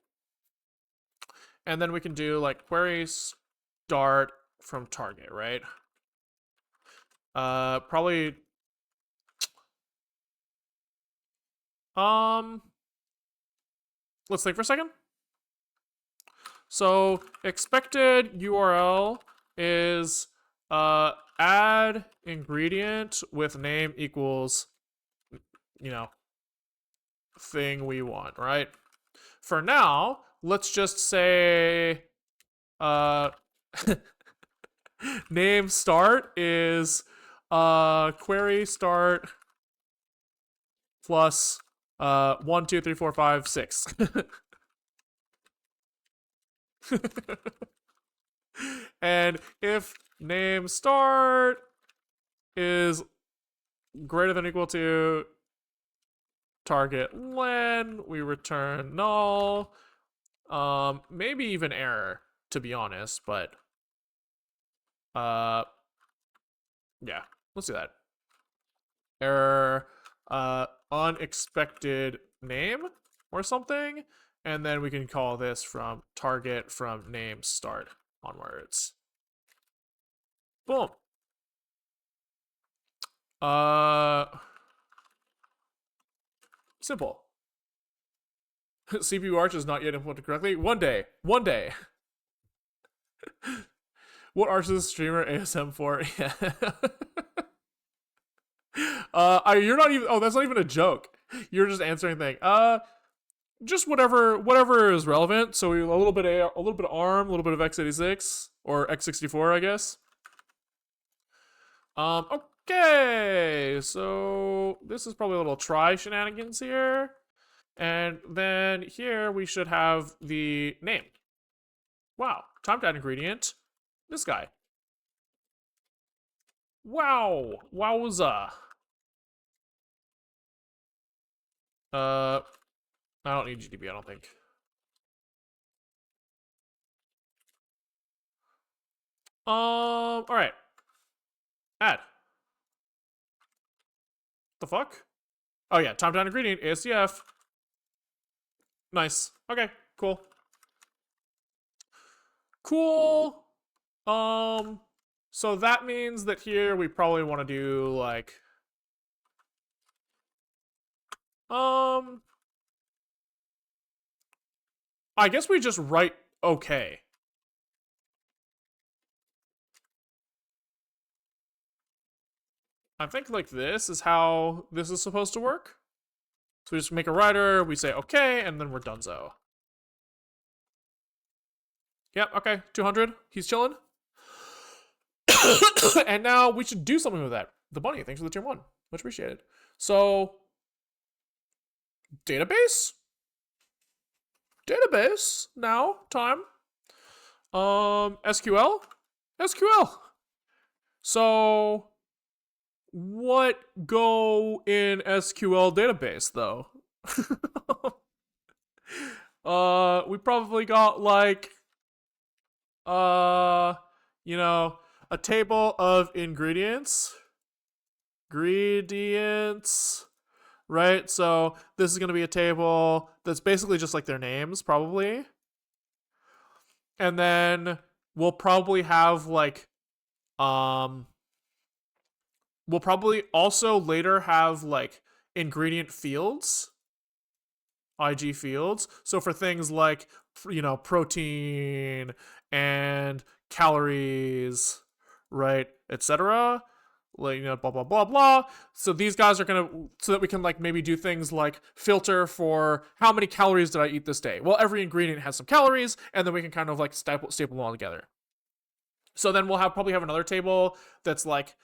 And then we can do like query start from target, right? Probably. Let's think for a second. So expected URL is add ingredient with name equals you know, thing we want, right? For now, let's just say name start is query start plus 1, 2, 3, 4, 5, 6. And if name start is greater than or equal to target len, we return null. Maybe even error, to be honest, but yeah, let's do that. Error, unexpected name or something, and then we can call this from target from name start onwards. Boom. Simple. CPU Arch is not yet implemented correctly. One day. One day. What Arch is this streamer ASM for? Yeah. You're not even. Oh, that's not even a joke. You're just answering thing. Just whatever is relevant. So a little bit of ARM, a little bit of x86 or x64, I guess. Okay. So this is probably a little try shenanigans here. And then here we should have the name. Wow. Time to add ingredient. This guy. Wow. Wowza. I don't need GDB, I don't think. Alright. Add. The fuck? Oh yeah, time to add ingredient, ASDF. Nice. Okay, cool. Cool. So that means that here we probably want to do like I guess we just write okay. I think like this is how this is supposed to work. So we just make a writer, we say okay, and then we're donezo. Yep, okay, 200. He's chilling. And now we should do something with that. The bunny, thanks for the tier 1. Much appreciated. So, database? Database, now, time. SQL? SQL. So, what go in SQL database, though? We probably got like, you know, a table of ingredients. Right? So this is going to be a table that's basically just like their names, probably. And then we'll probably have like, we'll probably also later have like ingredient fields, IG fields. So for things like, you know, protein and calories, right, etc. Like, you know, blah blah blah blah. So these guys are gonna, so that we can like maybe do things like filter for how many calories did I eat this day. Well, every ingredient has some calories, and then we can kind of like staple them all together. So then we'll probably have another table that's like,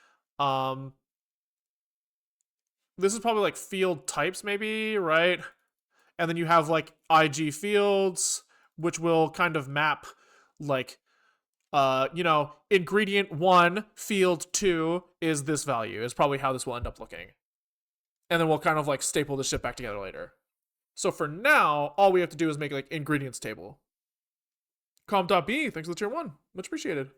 this is probably like field types maybe, right? And then you have like IG fields, which will kind of map like, you know, ingredient 1, field 2 is this value, is probably how this will end up looking. And then we'll kind of like staple this shit back together later. So for now, all we have to do is make like ingredients table. Com.b, thanks for the tier 1. Much appreciated.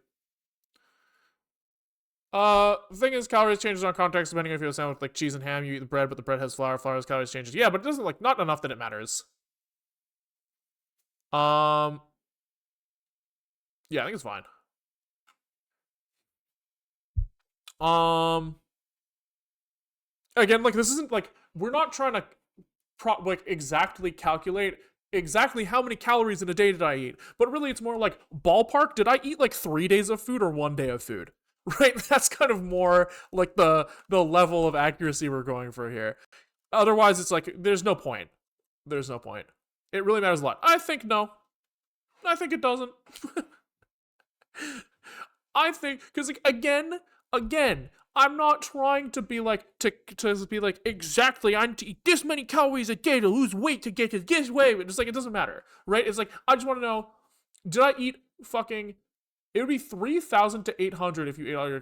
The thing is, calories changes on context depending if you have a sandwich like cheese and ham. You eat the bread, but the bread has flour. Flour has calories changes. Yeah, but it doesn't like not enough that it matters. Yeah, I think it's fine. Again, like this isn't like we're not trying to like exactly calculate exactly how many calories in a day did I eat, but really it's more like ballpark. Did I eat like 3 days of food or 1 day of food? Right? That's kind of more like the level of accuracy we're going for here. Otherwise, it's like there's no point. There's no point. It really matters a lot. I think no. I think it doesn't. I think because like again, I'm not trying to be like to be like exactly I need to eat this many calories a day to lose weight to get to this way. It's like it doesn't matter, right? It's like I just want to know, did I eat fucking? It would be 3,000 to 800 if you ate all your.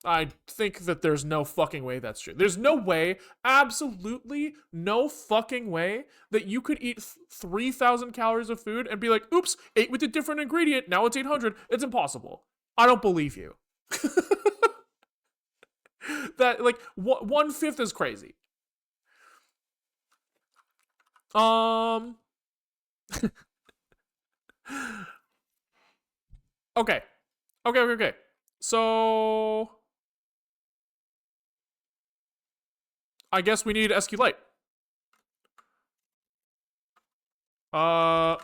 I think that there's no fucking way that's true. There's no way, absolutely no fucking way that you could eat 3,000 calories of food and be like, oops, ate with a different ingredient, now it's 800. It's impossible. I don't believe you. That, like, 1/5 is crazy. Okay. Okay. So I guess we need SQLite. I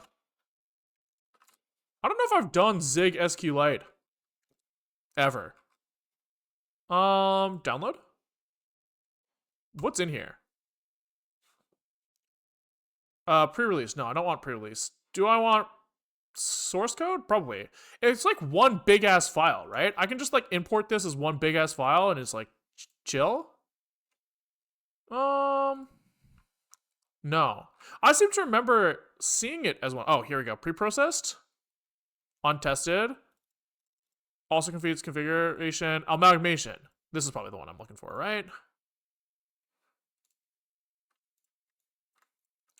don't know if I've done Zig SQLite ever. Download? What's in here? Pre-release. No, I don't want pre-release. Do I want source code? Probably. It's like one big ass file, right? I can just like import this as one big ass file and it's like chill. No. I seem to remember seeing it as one. Oh, here we go. Pre-processed. Untested. Also configures configuration. Amalgamation. This is probably the one I'm looking for, right?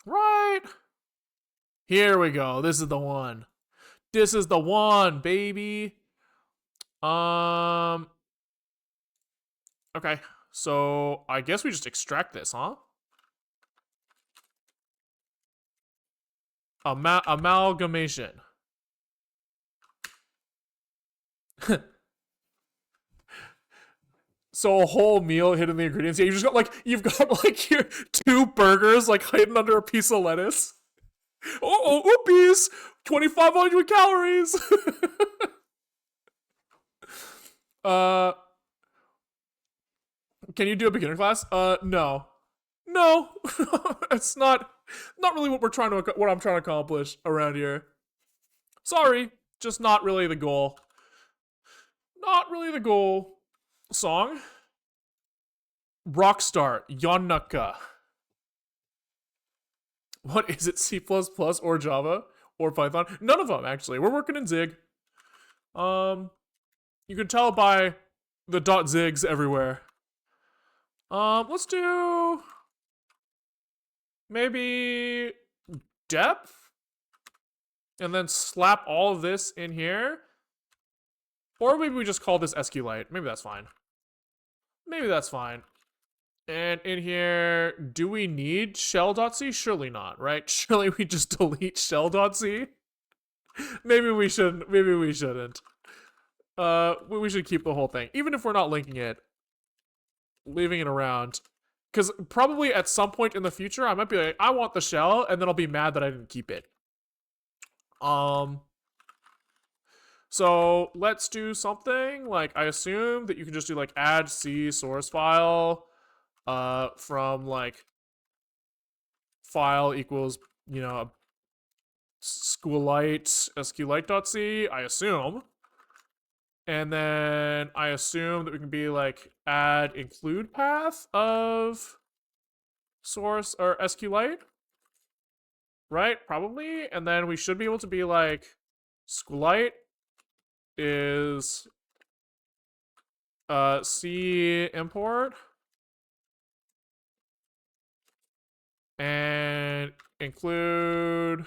Right. Here we go. This is the one. This is the one, baby. Okay. So I guess we just extract this, huh? Amalgamation. So a whole meal hidden the ingredients. Yeah, you've got like your 2 burgers like hidden under a piece of lettuce. Oh, oopies! 2,500 calories. Can you do a beginner class? No. It's not really what I'm trying to accomplish around here. Sorry, just not really the goal. Not really the goal. Song? Rockstar, Yonaka. What is it? C++ or Java or Python? None of them actually. We're working in Zig. You can tell by the .zigs everywhere. Let's do maybe depth and then slap all of this in here. Or maybe we just call this SQLite. Maybe that's fine. And in here, do we need shell.c? Surely not, right? Surely we just delete shell.c? Maybe we shouldn't. We should keep the whole thing. Even if we're not linking it. Leaving it around. Because probably at some point in the future, I might be like, I want the shell, and then I'll be mad that I didn't keep it. So let's do something like, I assume that you can just do like add C source file from like file equals, SQLite.c, I assume. And then I assume that we can be like add include path of source or SQLite. Right? Probably. And then we should be able to be like SQLite is C import and include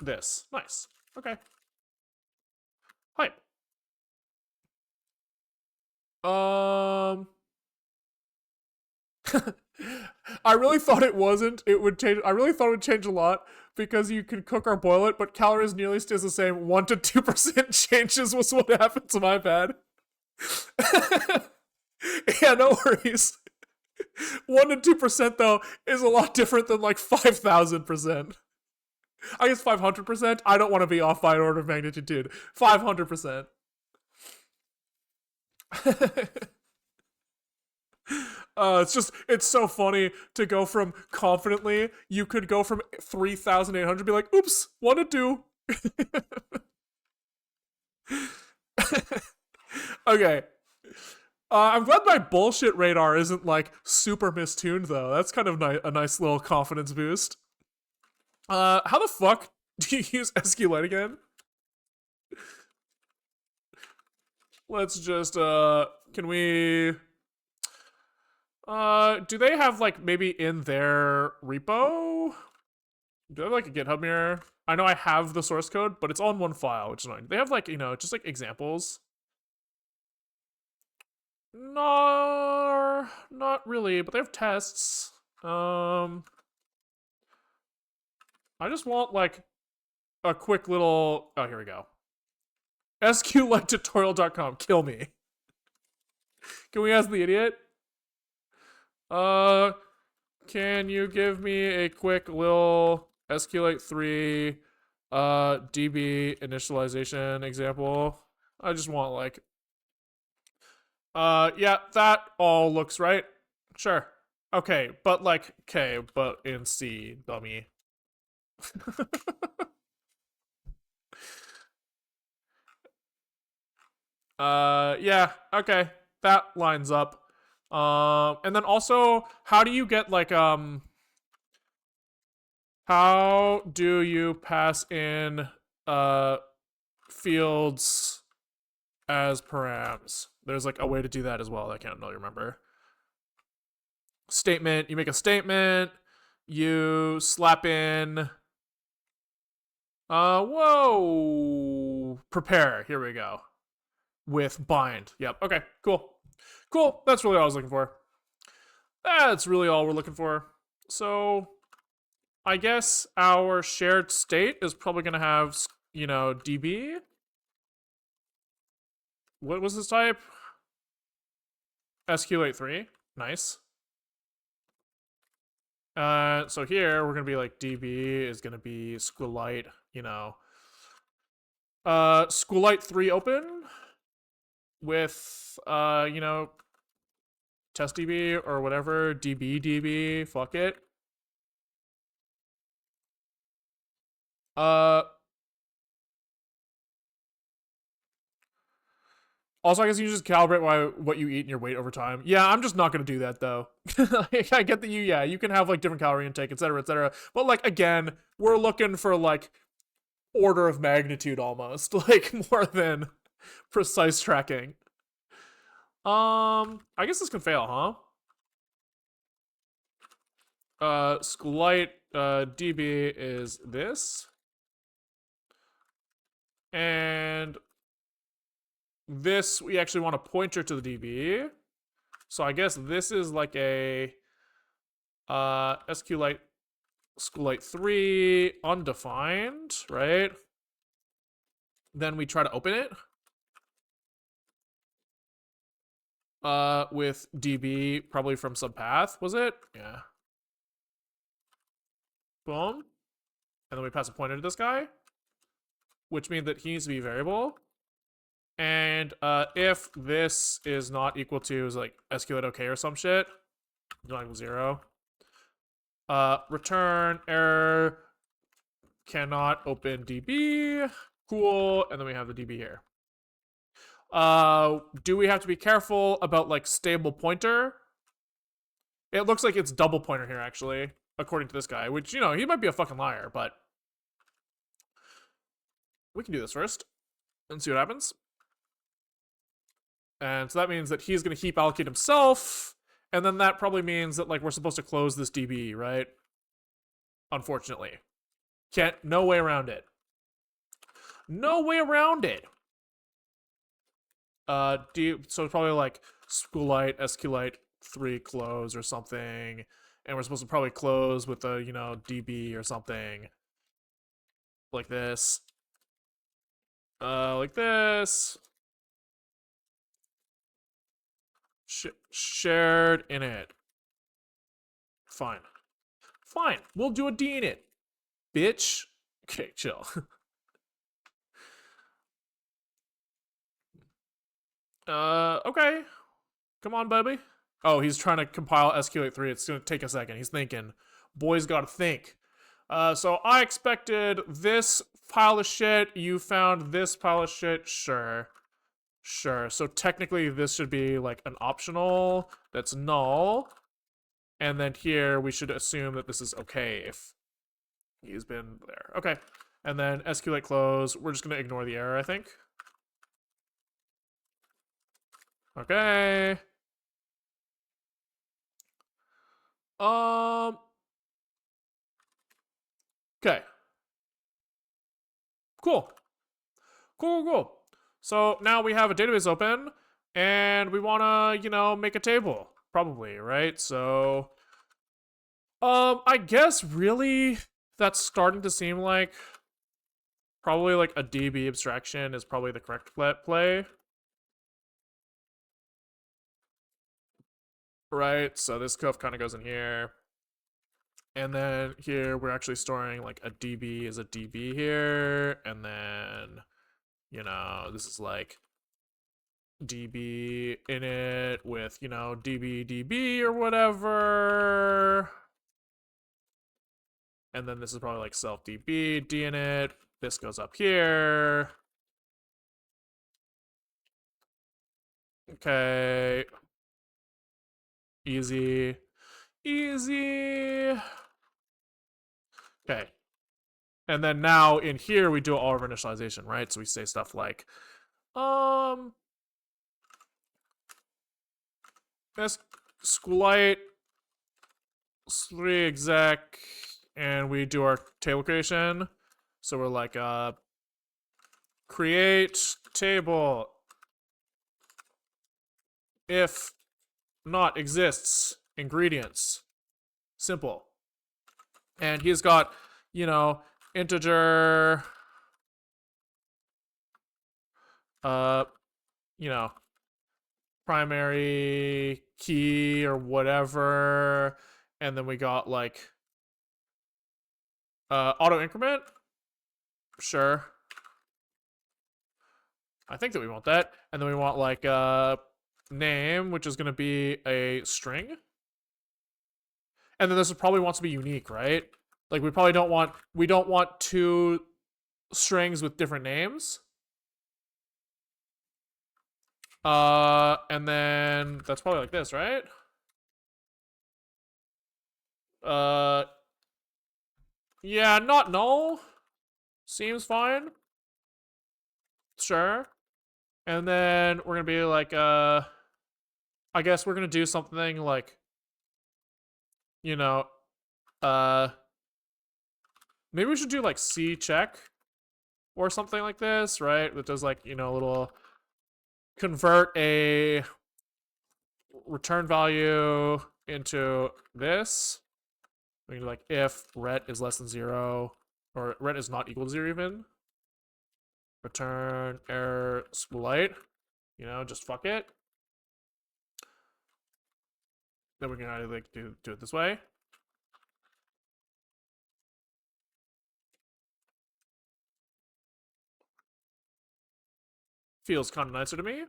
this. Nice. Okay. Hype. I really thought it wasn't. It would change. I really thought it would change a lot because you can cook or boil it, but calories nearly stays the same. 1 to 2% changes was what happened to my bad. Yeah, no worries. 1 to 2% though is a lot different than like 5,000%. I guess 500%. I don't want to be off by an order of magnitude. 500%. It's so funny to go from confidently, you could go from 3,800 be like, oops, wanna do. Okay. I'm glad my bullshit radar isn't like super mistuned though. That's kind of a nice little confidence boost. How the fuck do you use SQLite again? Let's just can we do they have like maybe in their repo? Do they have like a GitHub mirror? I know I have the source code, but it's all in one file, which is annoying. They have like, just like examples. No, not really, but they have tests. I just want like a quick little. Oh, here we go. SQLitetutorial.com. Kill me. Can we ask the idiot? Uh, can you give me a quick little SQLite 3 DB initialization example? I just want like yeah, that all looks right. Sure. Okay, but like okay, but in C, dummy. Yeah, okay. That lines up. And then also, how do you get like how do you pass in uh fields as params? There's like a way to do that as well. I can't really remember. Statement, you make a statement, you slap in whoa, prepare. Here we go. With bind. Yep. Okay, cool. Cool. That's really all I was looking for. That's really all we're looking for. So I guess our shared state is probably going to have, DB. What was this type? SQLite3. Nice. So here we're going to be like DB is going to be SQLite, SQLite3 open with, test DB or whatever, DB, fuck it. Also, I guess you just calibrate what you eat and your weight over time. Yeah, I'm just not gonna do that though. Like, I get that you can have like different calorie intake, etc., etc. But like again, we're looking for like order of magnitude almost, like more than precise tracking. I guess this can fail, huh? SQLite DB is this, and this we actually want a pointer to the DB. So I guess this is like a SQLite SQLite 3 undefined, right? Then we try to open it with DB probably from some path, was it? Yeah. Boom. And then we pass a pointer to this guy, which means that he needs to be a variable. And if this is not equal to is like SQLite okay or some shit, not equal 0. Return error cannot open DB. Cool. And then we have the DB here. Do we have to be careful about like stable pointer? It looks like it's double pointer here actually, according to this guy, which he might be a fucking liar, but we can do this first and see what happens. And so that means that he's going to heap allocate himself, and then that probably means that like we're supposed to close this DB, right? Unfortunately, no way around it. No way around it. So it's probably like SQLite 3 close or something, and we're supposed to probably close with a DB or something like this. Like this. Shared init. Fine. Fine. We'll do a dinit. Bitch. Okay, chill. Okay. Come on, baby. Oh, he's trying to compile SQL3. It's going to take a second. He's thinking. Boy's got to think. So I expected this pile of shit. You found this pile of shit. Sure. Sure. So technically this should be like an optional that's null. And then here we should assume that this is okay if he's been there. Okay. And then SQLite close. We're just going to ignore the error, I think. Okay. Okay. Cool. Cool. So now we have a database open and we want to, make a table. Probably, right? So, I guess really that's starting to seem like probably like a DB abstraction is probably the correct play. Right? So this cuff kind of goes in here. And then here we're actually storing like a DB is a DB here. And then, this is like DB init with, DB or whatever. And then this is probably like self DB, dinit. This goes up here. Okay. Easy. Okay. And then now in here we do all of our initialization, right? So we say stuff like, SQLite 3 exec, and we do our table creation. So we're like, create table if not exists ingredients. Simple. And he's got, integer, primary key or whatever. And then we got like auto increment. Sure. I think that we want that. And then we want like name, which is going to be a string. And then this probably wants to be unique, right? Like we don't want two strings with different names. And then that's probably like this, right? Yeah, not null. Seems fine. Sure. And then we're gonna be like, I guess we're gonna do something like, maybe we should do like C check or something like this, right? That does like, a little convert a return value into this. We can do like if ret is less than 0, or ret is not equal to 0 even. Return error SQLite. Just fuck it. Then we can either like do it this way. Feels kind of nicer to me.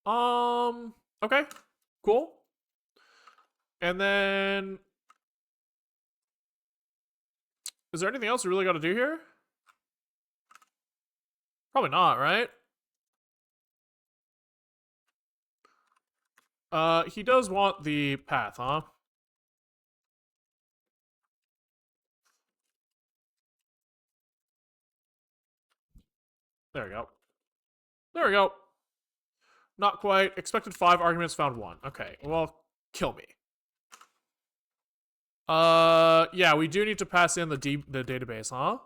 Okay, cool. And then, is there anything else we really got to do here? Probably not, right? He does want the path, huh? There we go. There we go. Not quite. Expected 5 arguments, found 1. Okay, well, kill me. Yeah, we do need to pass in the database, huh?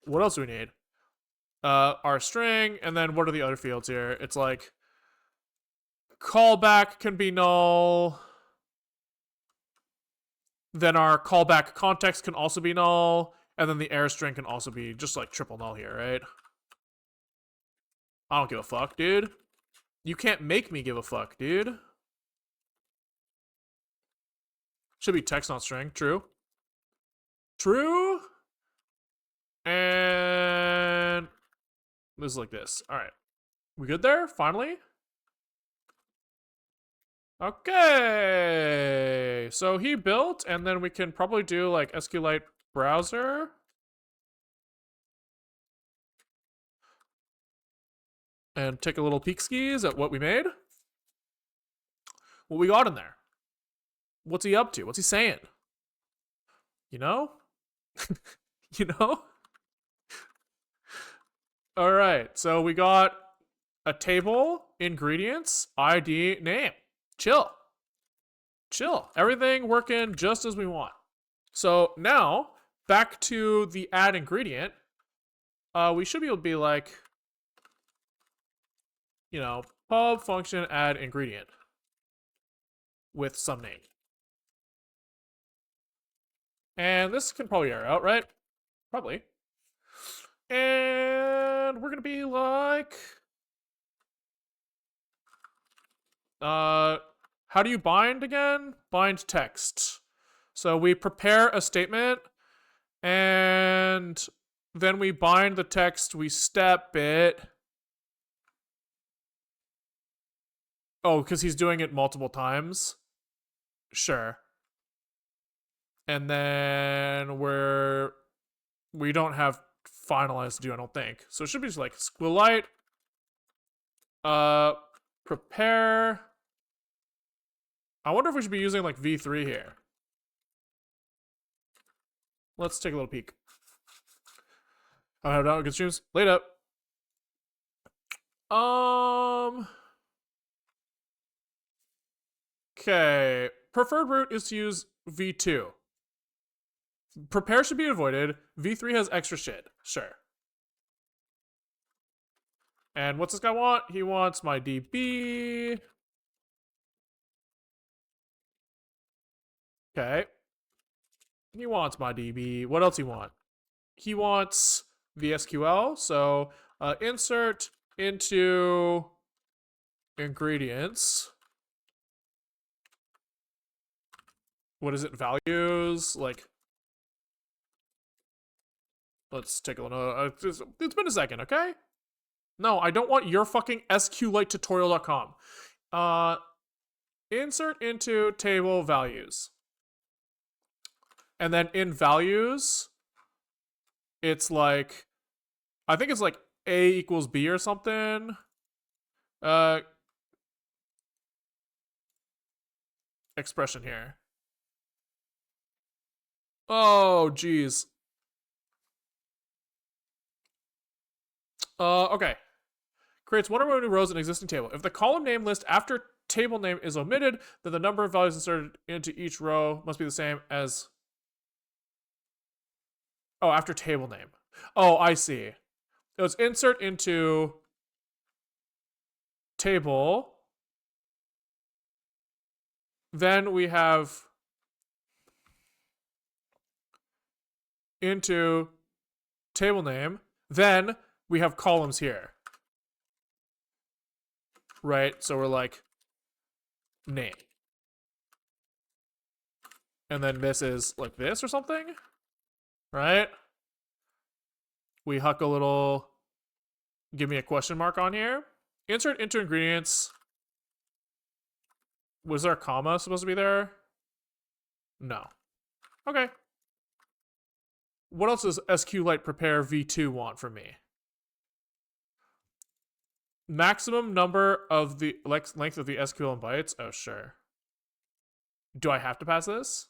What else do we need? Our string, and then what are the other fields here? It's like callback can be null. Then our callback context can also be null, and then the error string can also be just like triple null here, right? I don't give a fuck, dude. You can't make me give a fuck, dude. Should be text, not string. True. True. And this is like this. All right. We good there? Finally? Okay, so he built, and then we can probably do like SQLite browser. And take a little peek skis at what we made. What we got in there. What's he up to? What's he saying? You know? You know? All right, so we got a table, ingredients, ID, name. Chill. Chill. Everything working just as we want. So now, back to the add ingredient. We should be able to be like, you know, pub function add ingredient with some name. And this can probably error out, right? Probably. And we're gonna be like, how do you bind again? Bind text. So we prepare a statement, and then we bind the text. We step it. Oh, because he's doing it multiple times. Sure. And then we don't have finalized to do, I don't think. So it should be just like SQLite. Prepare. I wonder if we should be using like v3 here. Let's take a little peek. I have good streams. Later. Okay. Preferred route is to use v2. Prepare should be avoided. v3 has extra shit. Sure. And what's this guy want? He wants my DB. Okay. He wants my DB. What else he want? He wants the SQL. So insert into ingredients. What is it? Values? Like, let's take a look. It's been a second, okay? No, I don't want your fucking SQLitetutorial.com. Insert into table values. And then in values, it's like, I think it's like A equals B or something. Expression here. Oh, geez. Okay. Creates one or more new rows in existing table. If the column name list after table name is omitted, then the number of values inserted into each row must be the same as... Oh, after table name. Oh, I see. It was insert into table. Then we have into table name. Then we have columns here. Right? So we're like name. And then this is like this or something. Right? We huck a little, give me a question mark on here. Insert into ingredients. Was there a comma supposed to be there? No. Okay. What else does SQLite prepare v2 want from me? Maximum number of the length of the SQL in bytes? Oh, sure. Do I have to pass this?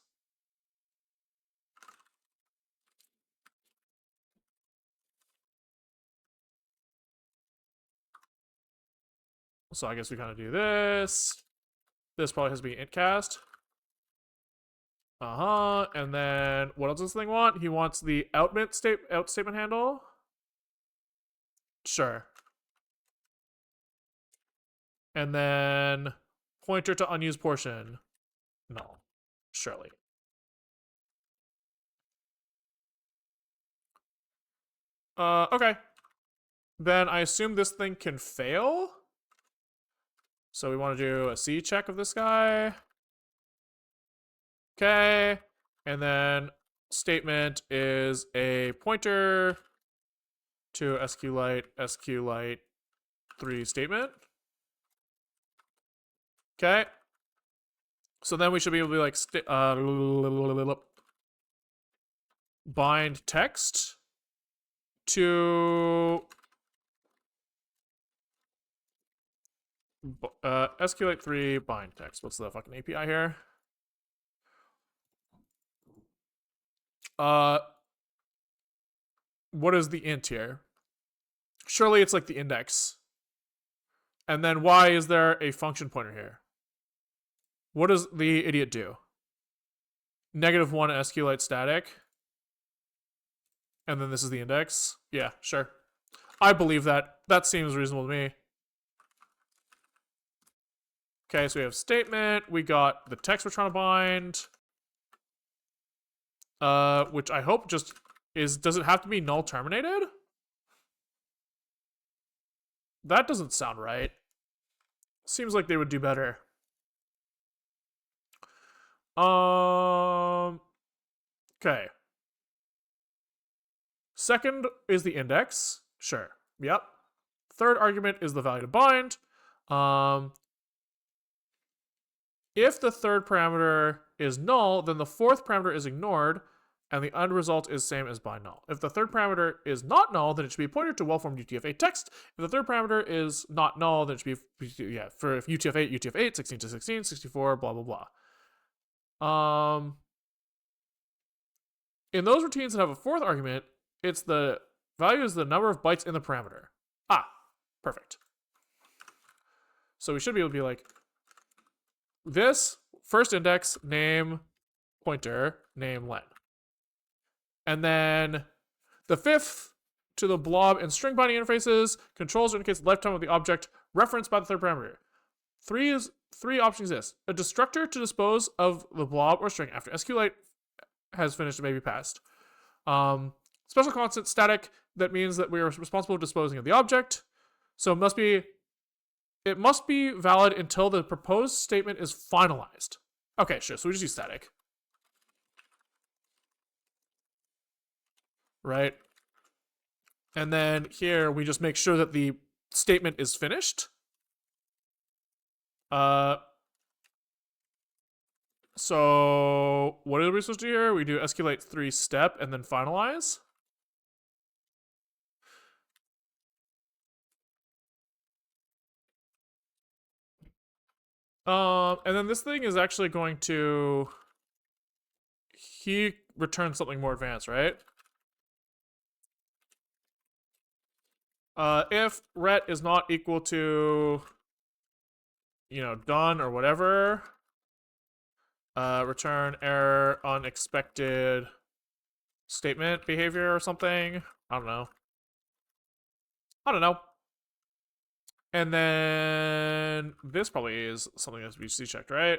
So I guess we kind of do this. This probably has to be int cast. And then what else does this thing want? He wants the out statement handle. Sure. And then pointer to unused portion. No, surely. Okay. Then I assume this thing can fail. So we want to do a C check of this guy. Okay. And then statement is a pointer to SQLite 3 statement. Okay. So then we should be able to be like bind text to SQLite3 bind text. What's the fucking API here? What is the int here? Surely it's like the index. And then why is there a function pointer here? What does the idiot do? -1 SQLite static. And then this is the index. Yeah, sure. I believe that. That seems reasonable to me. Okay, so we have statement. We got the text we're trying to bind. Which I hope just is, does it have to be null terminated? That doesn't sound right. Seems like they would do better. Okay. Second is the index. Sure. Yep. Third argument is the value to bind. If the third parameter is null, then the fourth parameter is ignored, and the end result is same as bind null. If the third parameter is not null, then it should be pointed to well-formed UTF-8 text. If the third parameter is not null, then it should be, yeah, for UTF-8, UTF-8, 16 to 16, 64, blah, blah, blah. In those routines that have a fourth argument, it's the value is the number of bytes in the parameter. Ah, perfect. So we should be able to be like, this first index, name, pointer, name, len. And then the fifth to the blob and string binding interfaces controls or indicates the lifetime of the object referenced by the third parameter. Three options exist. A destructor to dispose of the blob or string after SQLite has finished and may be passed. Special constant static, that means that we are responsible for disposing of the object. So it must be valid until the proposed statement is finalized. Okay, sure. So we just use static. Right? And then here we just make sure that the statement is finished. So what are we supposed to do here? We do SQLite3 step and then finalize. And then this thing is actually going to, he returns something more advanced, right? If ret is not equal to, done or whatever, return error unexpected statement behavior or something. I don't know. And then this probably is something that has to be C-checked, right?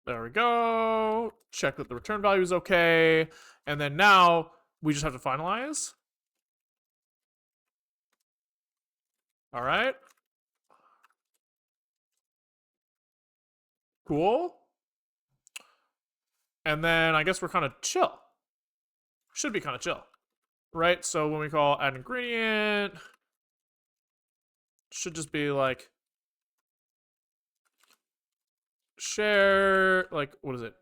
There we go. Check that the return value is okay. And then now we just have to finalize. All right. Cool. And then I guess we're kind of chill. Should be kind of chill. Right? So when we call add ingredient, should just be like share, like, what is it?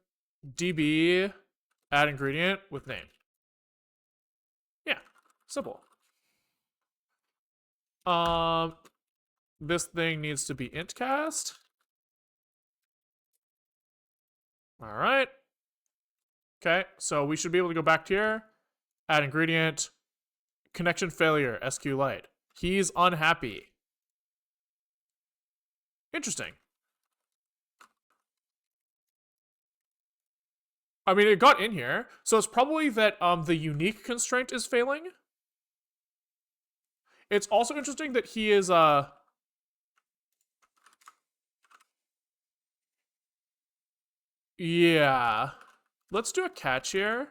DB add ingredient with name. Yeah, simple. This thing needs to be int cast. All right. Okay, so we should be able to go back here, add ingredient, connection failure, SQLite. He's unhappy. Interesting. I mean, it got in here, so it's probably that the unique constraint is failing. It's also interesting that he is yeah. Let's do a catch here.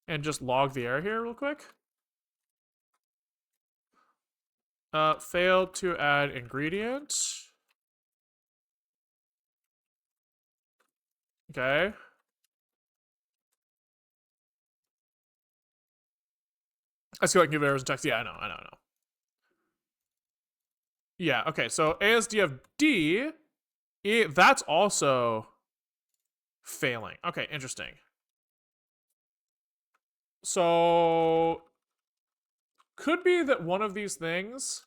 And just log the error here real quick. Failed to add ingredient. Okay. I feel like give errors in text. Yeah, I know. Yeah, okay, so ASDFD, that's also failing. Okay, interesting. So could be that one of these things,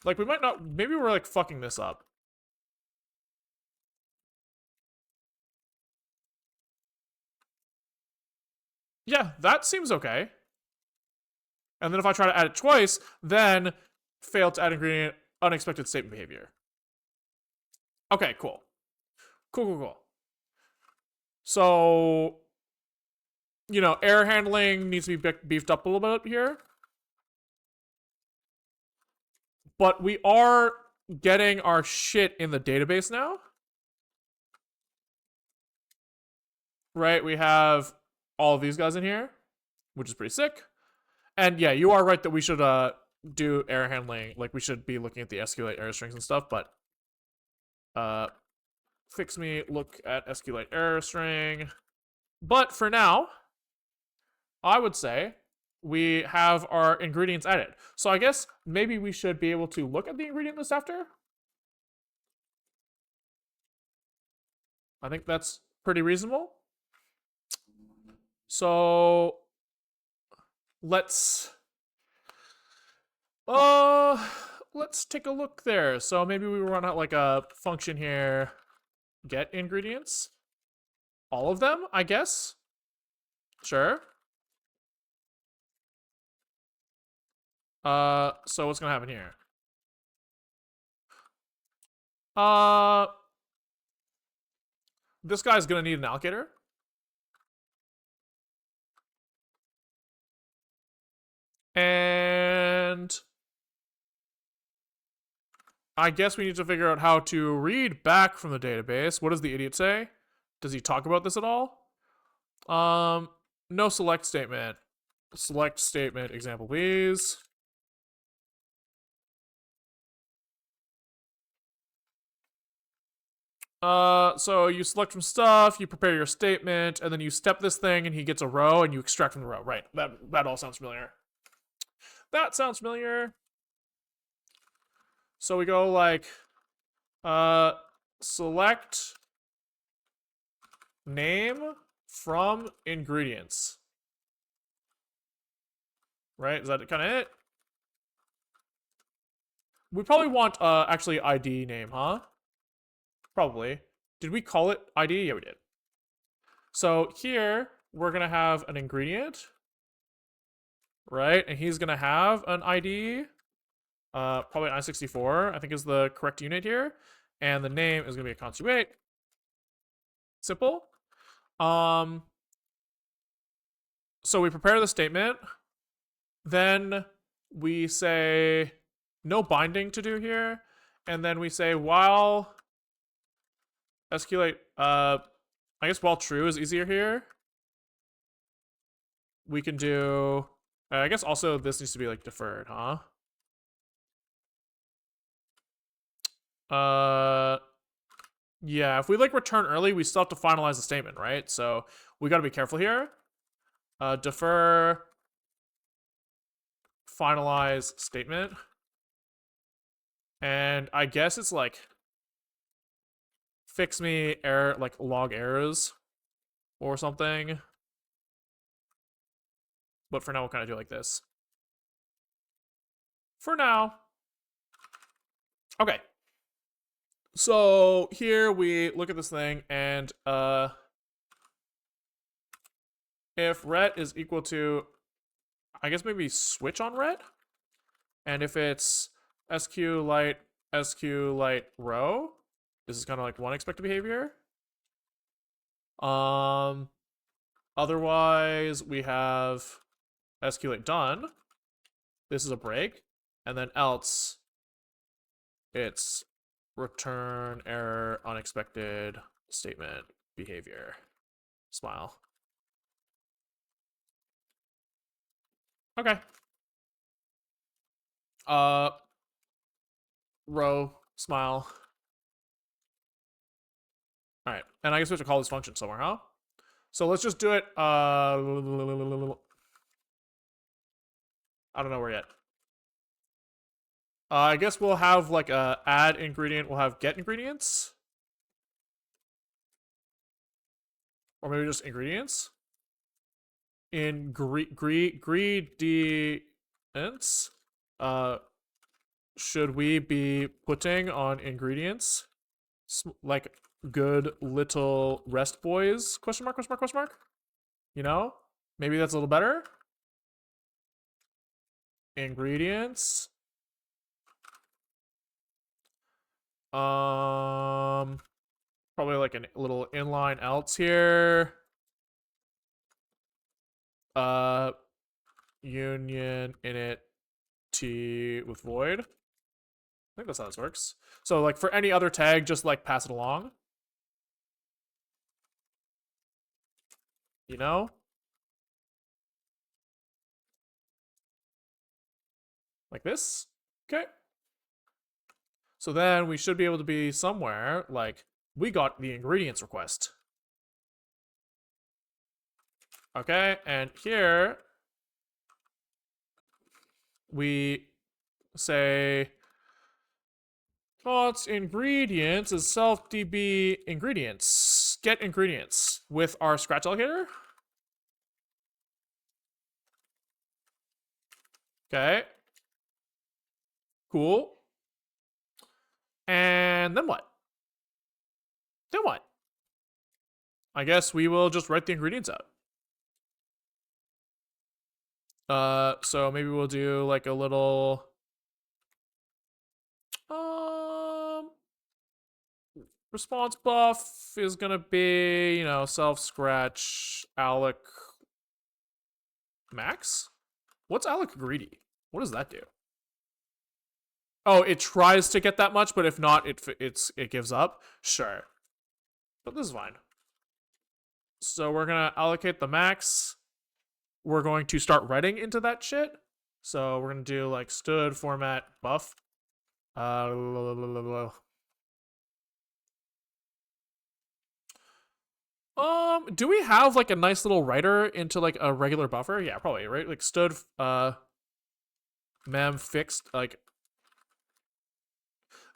like we might not, maybe we're like fucking this up. Yeah, that seems okay. And then if I try to add it twice, then fail to add ingredient, unexpected statement behavior. Okay, cool. Cool. So, error handling needs to be beefed up a little bit here. But we are getting our shit in the database now. Right? We have all of these guys in here, which is pretty sick. And yeah, you are right that we should do error handling. Like we should be looking at the SQLite error strings and stuff, but fix me look at SQLite error string. But for now, I would say we have our ingredients added. So I guess maybe we should be able to look at the ingredient list after. I think that's pretty reasonable. So let's let's take a look there. So maybe we run out like a function here, get ingredients. All of them, I guess. Sure. So what's gonna happen here? Uh, this guy's gonna need an allocator. And I guess we need to figure out how to read back from the database. What does the idiot say? Does he talk about this at all? No select statement. Select statement example, please. So you select from stuff, you prepare your statement, and then you step this thing, and he gets a row, and you extract from the row. Right. That all sounds familiar. That sounds familiar. So we go like, select name from ingredients. Right? Is that kind of it? We probably want actually ID name, huh? Probably. Did we call it ID? Yeah, we did. So here we're gonna have an ingredient, right? And he's gonna have an ID, probably 964, I think is the correct unit here. And the name is gonna be a const8. Simple. So we prepare the statement. Then we say no binding to do here. And then we say while SQLite, I guess while true is easier here. We can do, I guess also this needs to be like deferred, huh? Yeah, if we like return early, we still have to finalize the statement, right? So we got to be careful here. Defer finalize statement. And I guess it's like fix me error, like log errors or something. But for now, we'll kind of do it like this. For now. Okay. So here we look at this thing, and if ret is equal to, I guess maybe switch on ret. And if it's SQLite row, this is kind of like one expected behavior. Otherwise we have SQLite done. This is a break, and then else it's return error unexpected statement behavior. Smile. Okay. Row smile. All right, and I guess we have to call this function somewhere, huh? So let's just do it. I don't know where yet. I guess we'll have like a add ingredient. We'll have get ingredients, or maybe just ingredients. Ingredients. Should we be putting on ingredients like good little rest boys? Question mark? Question mark? Question mark? You know, maybe that's a little better. Ingredients. Probably like a little inline else here. Union init t with void. I think that's how this works. So like for any other tag, just like pass it along. You know? Like this. Okay. So then we should be able to be somewhere like we got the ingredients request. Okay, and here we say Thoughts ingredients is self-db ingredients. Get ingredients with our scratch allocator. Okay. Cool. And then what? Then what? I guess we will just write the ingredients out. So maybe we'll do like a little response buff is gonna be, you know, self scratch alloc max. What's alloc greedy? What does that do? Oh, it tries to get that much, but if not, it gives up. Sure, but this is fine. So we're gonna allocate the max. We're going to start writing into that shit. So we're gonna do like stood format buff. Do we have like a nice little writer into like a regular buffer? Yeah, probably, right? Like stood mem fixed, like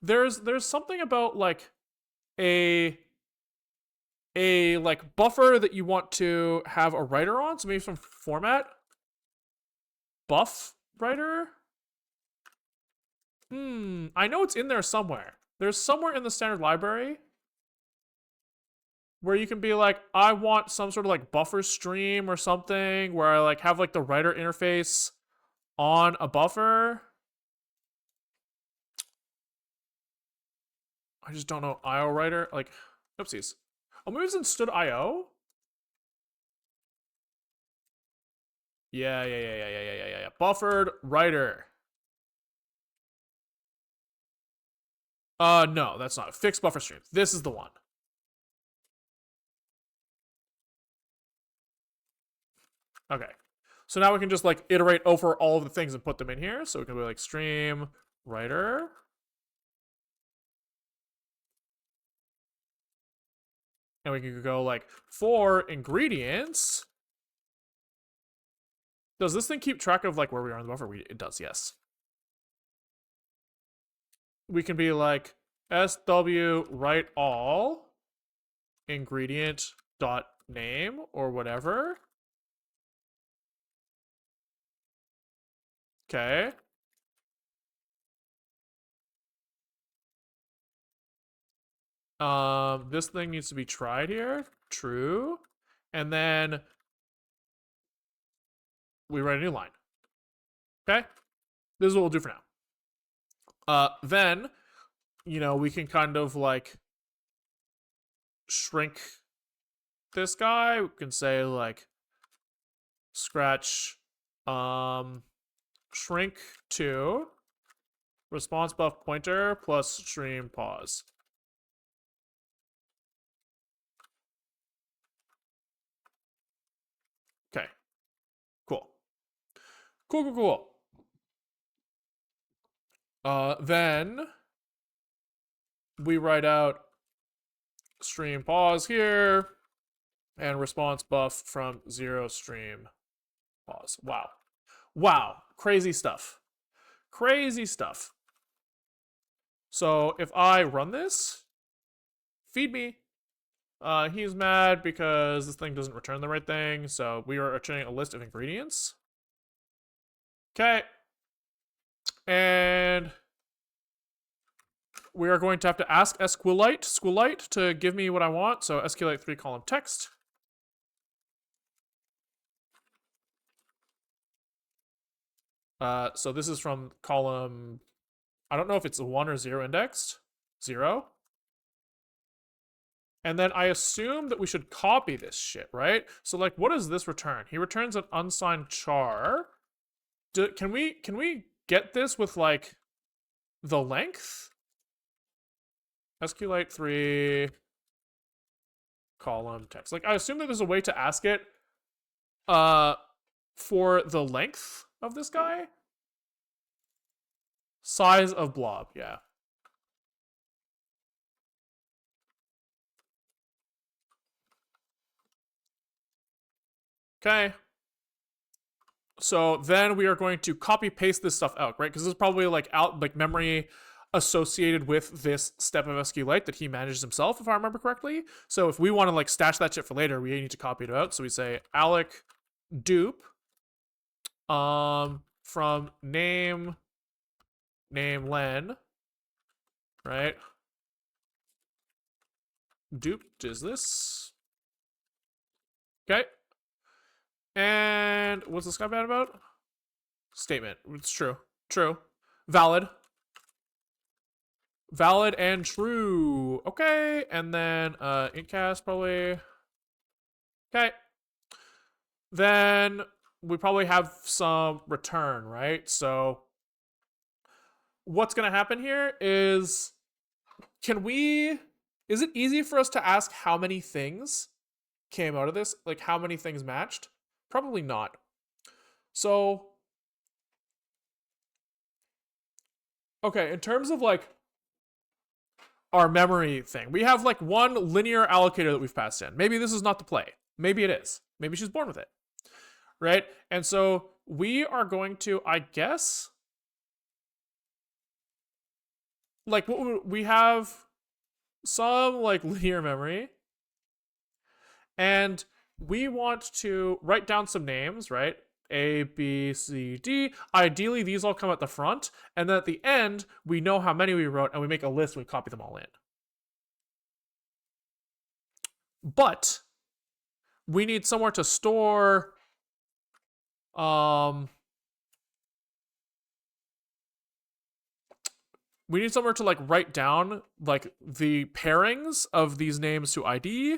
there's something about like a like buffer that you want to have a writer on, so maybe some format buff writer. I know it's in there somewhere. There's somewhere in the standard library where you can be like, I want some sort of like buffer stream or something where I like have like the writer interface on a buffer. I just don't know IO writer. Like, oopsies. Oh, maybe it's in stood IO? Yeah. Buffered writer. No, that's not. Fixed buffer stream. This is the one. Okay. So now we can just like iterate over all of the things and put them in here. So we can be like stream writer. And we can go like for ingredients. Does this thing keep track of like where we are in the buffer? It does, yes. We can be like SW write all ingredient dot name or whatever. Okay. This thing needs to be tried here. True. And then we write a new line. Okay? This is what we'll do for now. Then, you know, we can kind of like shrink this guy. We can say like scratch shrink to response buff pointer plus stream pause. Okay. Cool. Cool. Then we write out stream pause here and response buff from 0 stream pause. Wow. Crazy stuff. So if I run this, feed me. He's mad because this thing doesn't return the right thing. So we are returning a list of ingredients. Okay. And we are going to have to ask SQLite to give me what I want. So SQLite 3 column text. So this is from column, I don't know if it's 1 or 0 indexed. 0. And then I assume that we should copy this shit, right? So like, what does this return? He returns an unsigned char. Can we get this with like the length? SQLite 3 column text. Like I assume that there's a way to ask it for the length of this guy. Size of blob, yeah. Okay. So then we are going to copy paste this stuff out, right? Because this is probably like memory associated with this step of SQLite that he manages himself, if I remember correctly. So if we want to like stash that shit for later, we need to copy it out. So we say alloc dupe from name len, right? Dupe is this. Okay. And what's this guy bad about? Statement. It's true. True. Valid. Valid and true. Okay. And then intcast probably. Okay. Then we probably have some return, right? So what's going to happen here is is it easy for us to ask how many things came out of this? Like how many things matched? Probably not. So, okay, in terms of like our memory thing, we have like one linear allocator that we've passed in. Maybe this is not the play. Maybe it is. Maybe she's born with it. Right? And so we are going to, I guess, like we have some like linear memory, and we want to write down some names, right? A, B, C, D. Ideally, these all come at the front, and then at the end, we know how many we wrote, and we make a list and we copy them all in. But we need somewhere to store we need somewhere to like write down like the pairings of these names to ID,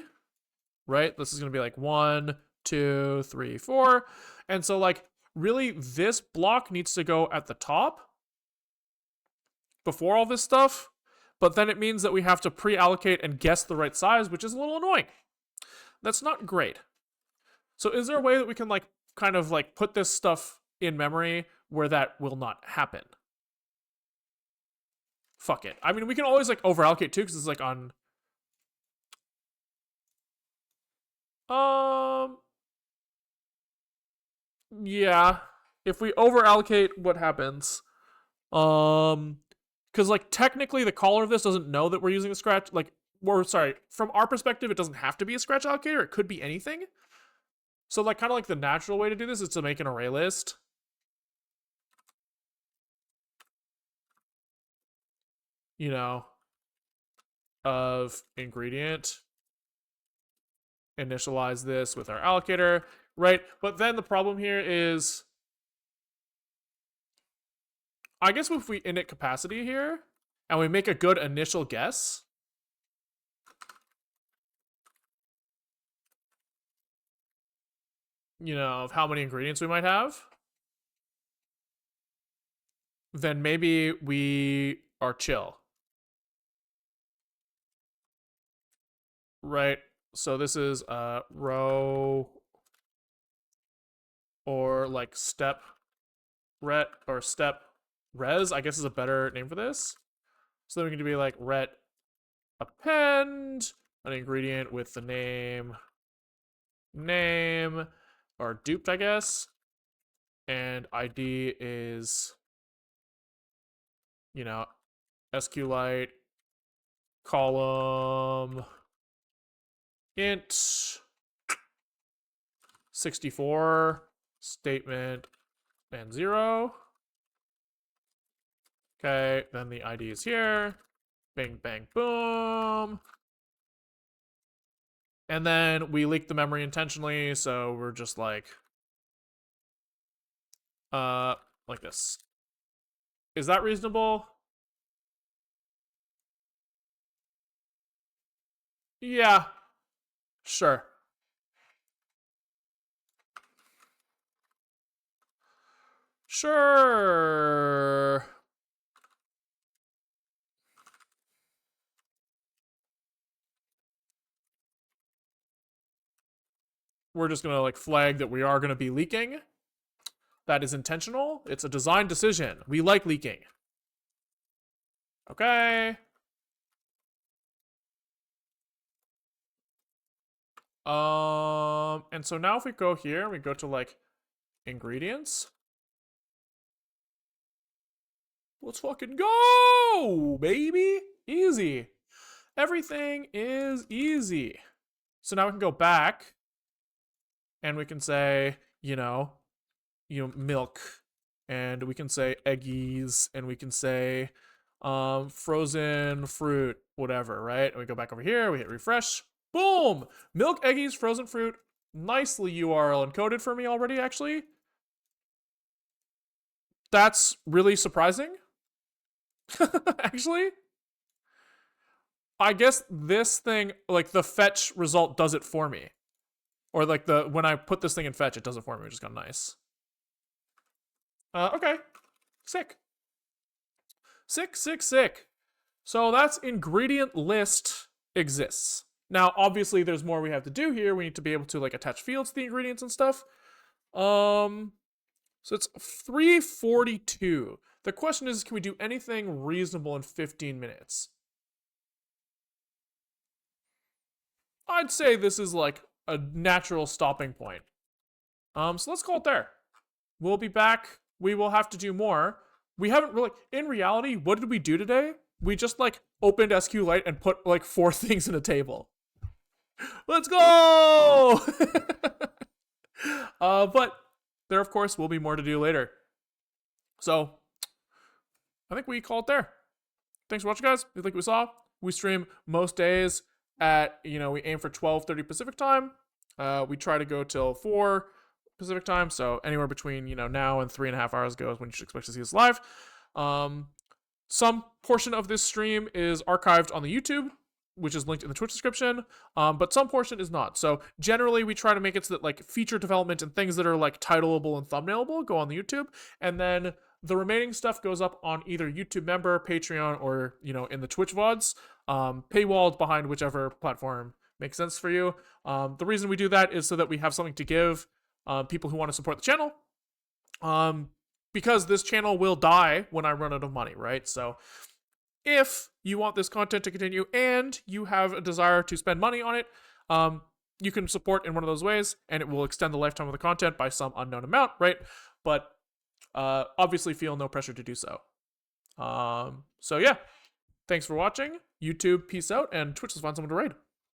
right? This is gonna be like 1, 2, 3, 4. And so like really this block needs to go at the top before all this stuff, but then it means that we have to pre-allocate and guess the right size, which is a little annoying. That's not great. So is there a way that we can like kind of like put this stuff in memory where that will not happen? Fuck it. I mean, we can always like over allocate too, because it's like on yeah. If we over allocate, what happens? Because like technically the caller of this doesn't know that we're using a scratch. Like, we're sorry, from our perspective, it doesn't have to be a scratch allocator. It could be anything. So like kind of like the natural way to do this is to make an array list. You know, of ingredient. Initialize this with our allocator, right? But then the problem here is, I guess if we init capacity here and we make a good initial guess, you know, of how many ingredients we might have, then maybe we are chill. Right? So this is row or like step ret or step res, I guess is a better name for this. So then we can be like ret append an ingredient with the name or duped, I guess. And ID is, you know, SQLite column int 64 statement and 0. Okay, then the ID is here. Bing, bang, boom. And then we leak the memory intentionally, so we're just like this. Is that reasonable? Yeah, sure. Sure. We're just gonna like flag that we are gonna be leaking. That is intentional. It's a design decision. We like leaking. Okay. And so now if we go here, we go to like ingredients. Let's fucking go, baby. Easy. Everything is easy. So now we can go back and we can say, milk, and we can say eggies, and we can say frozen fruit, whatever, right? And we go back over here, we hit refresh. Boom! Milk, eggies, frozen fruit. Nicely URL encoded for me already, actually. That's really surprising. Actually. I guess this thing, like the fetch result does it for me. Or like when I put this thing in fetch, it does it for me, which is kind of nice. Okay. Sick. Sick, sick, sick. So that's ingredient list exists. Now, obviously, there's more we have to do here. We need to be able to like attach fields to the ingredients and stuff. So it's 3:42. The question is, can we do anything reasonable in 15 minutes? I'd say this is like a natural stopping point. So let's call it there. We'll be back. We will have to do more. We haven't really, in reality, what did we do today? We just like opened SQLite and put like 4 things in a table. Let's go! But there, of course, will be more to do later. So I think we call it there. Thanks for watching, guys. Like we saw, we stream most days at, we aim for 12:30 Pacific time. We try to go till 4 Pacific time, so anywhere between now and 3.5 hours ago is when you should expect to see us live. Some portion of this stream is archived on the YouTube, which is linked in the Twitch description, but some portion is not. So generally, we try to make it so that like feature development and things that are like titleable and thumbnailable go on the YouTube, and then the remaining stuff goes up on either YouTube member, Patreon, or in the Twitch VODs, paywalled behind whichever platform makes sense for you. The reason we do that is so that we have something to give people who want to support the channel, because this channel will die when I run out of money, right? So if you want this content to continue and you have a desire to spend money on it, you can support in one of those ways, and it will extend the lifetime of the content by some unknown amount, right? But obviously feel no pressure to do so. So yeah, thanks for watching. YouTube, peace out, and Twitch, let's find someone to raid.